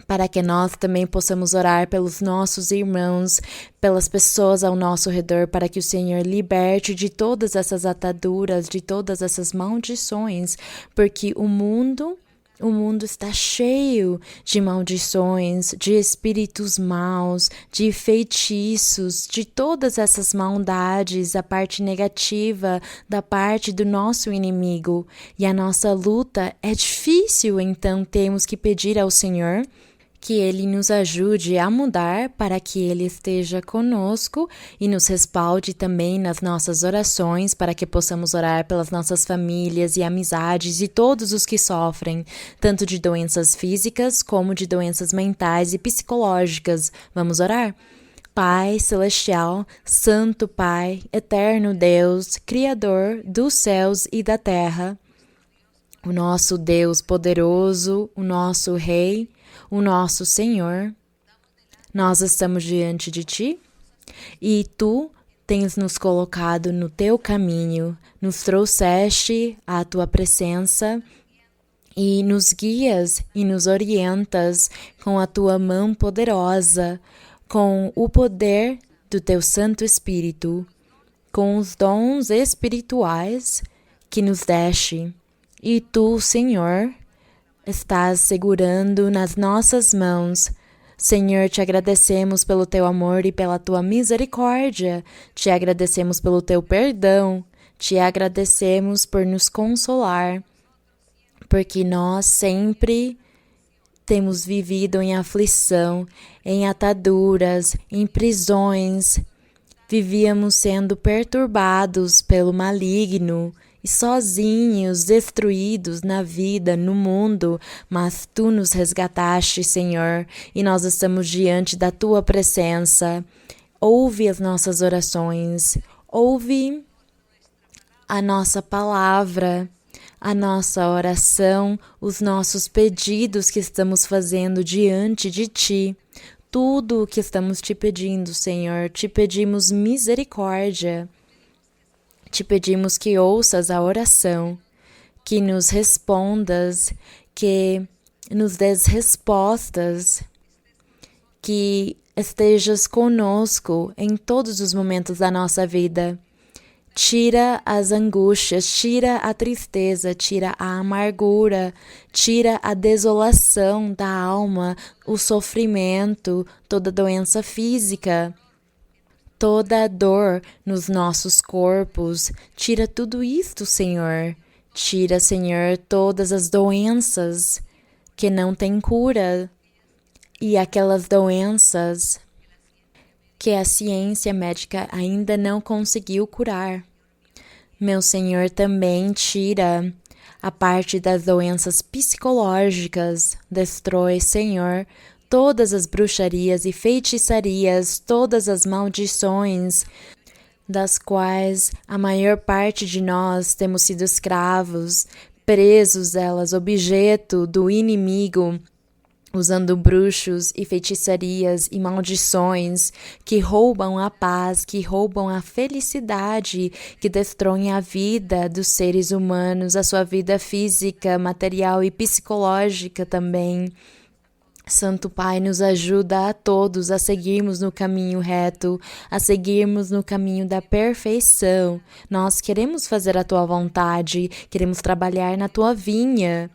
para que nós também possamos orar pelos nossos irmãos, pelas pessoas ao nosso redor, para que o Senhor liberte de todas essas ataduras, de todas essas maldições, porque o mundo está cheio de maldições, de espíritos maus, de feitiços, de todas essas maldades, a parte negativa da parte do nosso inimigo. E a nossa luta é difícil, então temos que pedir ao Senhor que Ele nos ajude a mudar, para que Ele esteja conosco e nos respalde também nas nossas orações, para que possamos orar pelas nossas famílias e amizades e todos os que sofrem, tanto de doenças físicas como de doenças mentais e psicológicas. Vamos orar? Pai Celestial, Santo Pai, Eterno Deus, Criador dos céus e da terra, o nosso Deus poderoso, o nosso Rei, o nosso Senhor, nós estamos diante de Ti e Tu tens nos colocado no Teu caminho, nos trouxeste à Tua presença e nos guias e nos orientas com a Tua mão poderosa, com o poder do Teu Santo Espírito, com os dons espirituais que nos deste. E Tu, Senhor, estás segurando nas nossas mãos. Senhor, te agradecemos pelo Teu amor e pela Tua misericórdia. Te agradecemos pelo Teu perdão. Te agradecemos por nos consolar, porque nós sempre temos vivido em aflição, em ataduras, em prisões. Vivíamos sendo perturbados pelo maligno e sozinhos, destruídos na vida, no mundo, mas Tu nos resgataste, Senhor, e nós estamos diante da Tua presença. Ouve as nossas orações, ouve a nossa palavra, a nossa oração, os nossos pedidos que estamos fazendo diante de Ti. Tudo o que estamos Te pedindo, Senhor, Te pedimos misericórdia. Te pedimos que ouças a oração, que nos respondas, que nos des respostas, que estejas conosco em todos os momentos da nossa vida. Tira as angústias, tira a tristeza, tira a amargura, tira a desolação da alma, o sofrimento, toda doença física, toda dor nos nossos corpos. Tira tudo isto, Senhor. Tira, Senhor, todas as doenças que não têm cura e aquelas doenças que a ciência médica ainda não conseguiu curar. Meu Senhor, também tira a parte das doenças psicológicas. Destrói, Senhor, todas as bruxarias e feitiçarias, todas as maldições, das quais a maior parte de nós temos sido escravos, presos elas, objeto do inimigo, usando bruxos e feitiçarias e maldições que roubam a paz, que roubam a felicidade, que destroem a vida dos seres humanos, a sua vida física, material e psicológica também. Santo Pai, nos ajuda a todos a seguirmos no caminho reto, a seguirmos no caminho da perfeição. Nós queremos fazer a Tua vontade, queremos trabalhar na Tua vinha.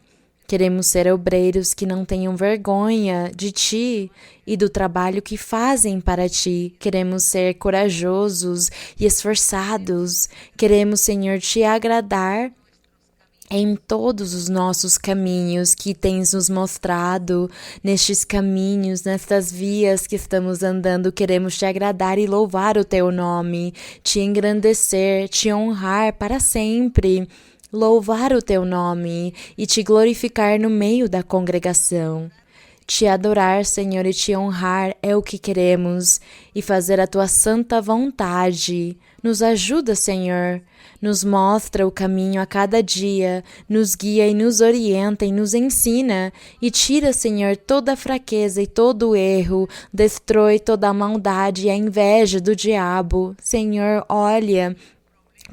Queremos ser obreiros que não tenham vergonha de Ti e do trabalho que fazem para Ti. Queremos ser corajosos e esforçados. Queremos, Senhor, Te agradar em todos os nossos caminhos que Tens nos mostrado, nestes caminhos, nestas vias que estamos andando. Queremos Te agradar e louvar o Teu nome, Te engrandecer, Te honrar para sempre. Louvar o Teu nome e Te glorificar no meio da congregação. Te adorar, Senhor, e Te honrar é o que queremos, e fazer a Tua santa vontade. Nos ajuda, Senhor, nos mostra o caminho a cada dia, nos guia e nos orienta e nos ensina, e tira, Senhor, toda a fraqueza e todo o erro, destrói toda a maldade e a inveja do diabo. Senhor, olha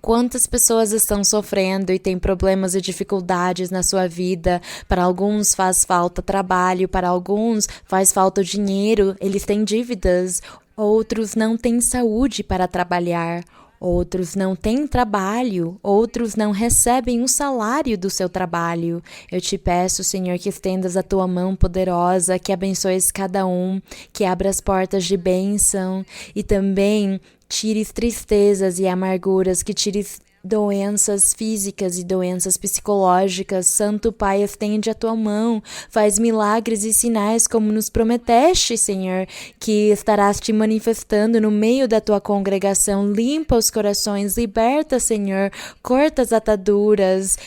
quantas pessoas estão sofrendo e têm problemas e dificuldades na sua vida. Para alguns faz falta trabalho, para alguns faz falta dinheiro, eles têm dívidas. Outros não têm saúde para trabalhar. Outros não têm trabalho, outros não recebem o salário do seu trabalho. Eu te peço, Senhor, que estendas a Tua mão poderosa, que abençoes cada um, que abra as portas de bênção e também tires tristezas e amarguras, que tires doenças físicas e doenças psicológicas. Santo Pai, estende a Tua mão, faz milagres e sinais como nos prometeste, Senhor, que estarás Te manifestando no meio da Tua congregação. Limpa os corações, liberta, Senhor, corta as ataduras,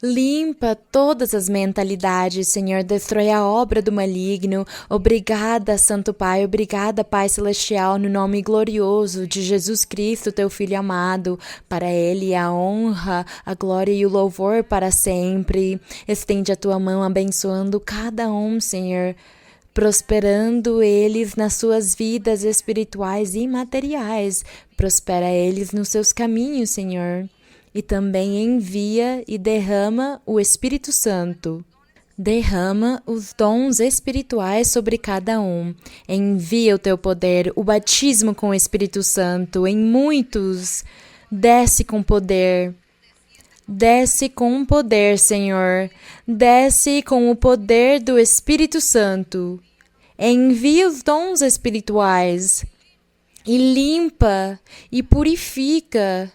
Limpa todas as mentalidades, Senhor, destrói a obra do maligno. Obrigada, Santo Pai, obrigada, Pai Celestial, no nome glorioso de Jesus Cristo, teu Filho amado. Para Ele a honra, a glória e o louvor para sempre. Estende a tua mão abençoando cada um, Senhor, prosperando eles nas suas vidas espirituais e materiais. Prospera eles nos seus caminhos, Senhor. E também envia e derrama o Espírito Santo. Derrama os dons espirituais sobre cada um. Envia o teu poder, o batismo com o Espírito Santo em muitos. Desce com poder. Desce com poder, Senhor. Desce com o poder do Espírito Santo. Envia os dons espirituais. E limpa e purifica.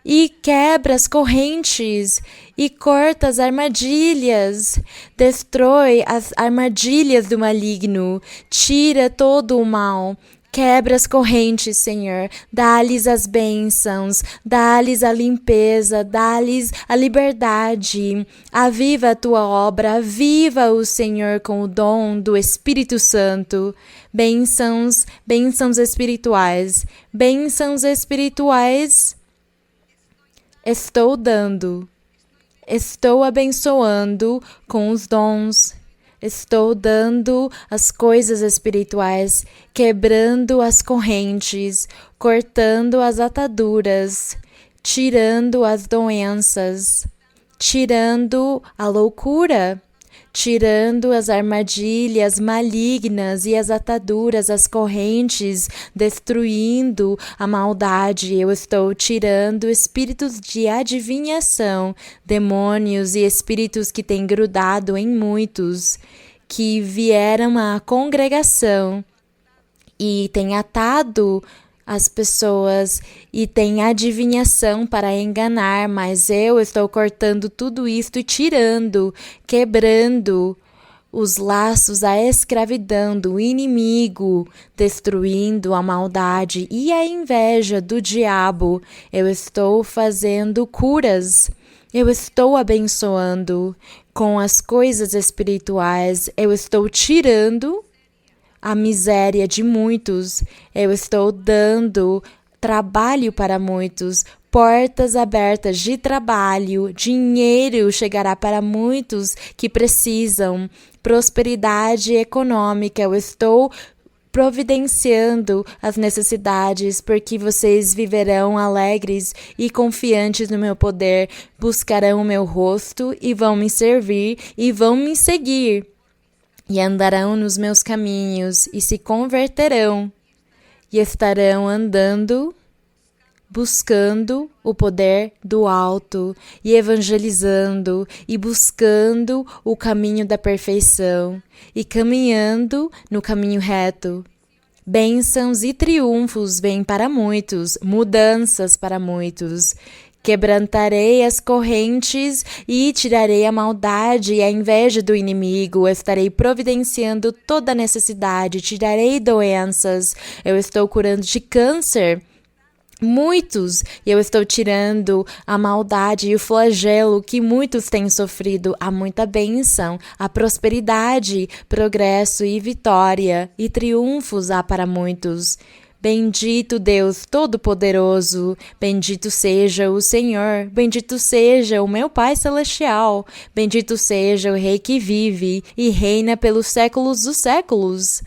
E quebra as correntes e corta as armadilhas, destrói as armadilhas do maligno, tira todo o mal, quebra as correntes, Senhor, dá-lhes as bênçãos, dá-lhes a limpeza, dá-lhes a liberdade, aviva a tua obra, aviva-o, Senhor, com o dom do Espírito Santo, bênçãos, bênçãos espirituais, estou dando, estou abençoando com os dons, estou dando as coisas espirituais, quebrando as correntes, cortando as ataduras, tirando as doenças, tirando a loucura, tirando as armadilhas malignas e as ataduras, as correntes, destruindo a maldade. Eu estou tirando espíritos de adivinhação, demônios e espíritos que têm grudado em muitos, que vieram à congregação e têm atado as pessoas e tem adivinhação para enganar, mas eu estou cortando tudo isto e tirando, quebrando os laços, a escravidão do inimigo, destruindo a maldade e a inveja do diabo. Eu estou fazendo curas, eu estou abençoando com as coisas espirituais, eu estou tirando a miséria de muitos, eu estou dando trabalho para muitos, portas abertas de trabalho, dinheiro chegará para muitos que precisam, prosperidade econômica, eu estou providenciando as necessidades, porque vocês viverão alegres e confiantes no meu poder, buscarão o meu rosto e vão me servir e vão me seguir. E andarão nos meus caminhos, e se converterão, e estarão andando, buscando o poder do alto, e evangelizando, e buscando o caminho da perfeição, e caminhando no caminho reto. Bênçãos e triunfos vêm para muitos, mudanças para muitos. Quebrantarei as correntes e tirarei a maldade e a inveja do inimigo. Estarei providenciando toda necessidade, tirarei doenças. Eu estou curando de câncer muitos, e eu estou tirando a maldade e o flagelo que muitos têm sofrido. Há muita bênção, há prosperidade, progresso e vitória, e triunfos há para muitos. Bendito Deus Todo-Poderoso, bendito seja o Senhor, bendito seja o meu Pai Celestial, bendito seja o Rei que vive e reina pelos séculos dos séculos.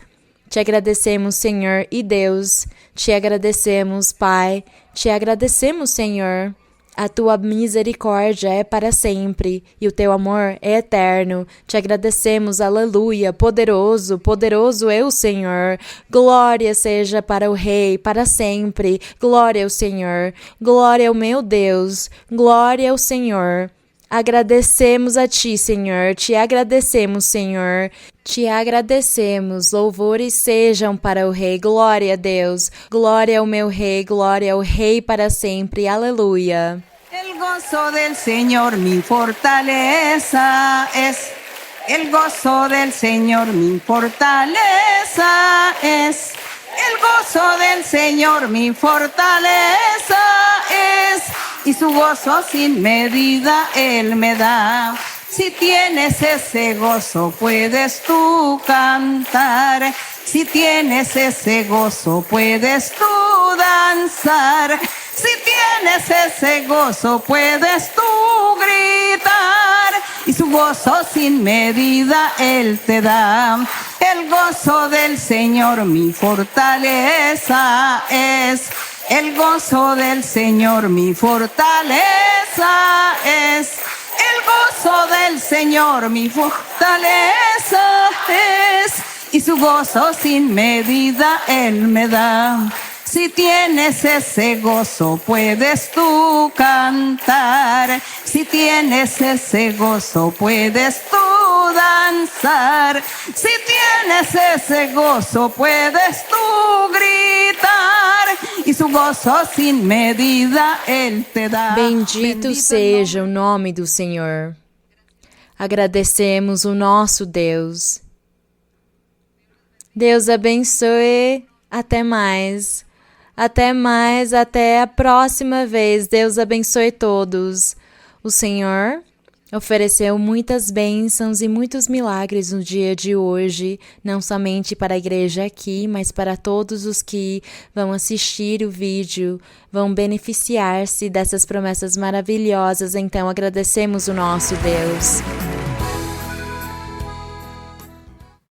Te agradecemos, Senhor e Deus, te agradecemos, Pai, te agradecemos, Senhor. A tua misericórdia é para sempre e o teu amor é eterno. Te agradecemos, aleluia, poderoso, poderoso é o Senhor. Glória seja para o Rei, para sempre. Glória ao Senhor, glória ao meu Deus, glória ao Senhor. Agradecemos a ti, Senhor, te agradecemos, Senhor, te agradecemos. Louvores sejam para o Rei, glória a Deus, glória ao meu Rei, glória ao Rei para sempre, aleluia. El gozo del Señor mi fortaleza es, el gozo del Señor mi fortaleza es, el gozo del Señor mi fortaleza es. y su gozo sin medida Él me da. Si tienes ese gozo, puedes tú cantar. Si tienes ese gozo, puedes tú danzar. Si tienes ese gozo, puedes tú gritar. Y su gozo sin medida Él te da. El gozo del Señor mi fortaleza es. El gozo del Señor mi fortaleza es. El gozo del Señor mi fortaleza es. Y su gozo sin medida Él me da. Si tienes ese gozo, puedes tú cantar. Si tienes ese gozo, puedes tú danzar. Si tienes esse gozo, puedes tú gritar. E su gozo sin medida Ele te dá. Bendito seja o nome do Senhor. Agradecemos o nosso Deus. Deus abençoe. Até mais. Até mais, até a próxima vez. Deus abençoe todos. O Senhor ofereceu muitas bênçãos e muitos milagres no dia de hoje, não somente para a igreja aqui, mas para todos os que vão assistir o vídeo, vão beneficiar-se dessas promessas maravilhosas. Então agradecemos o nosso Deus.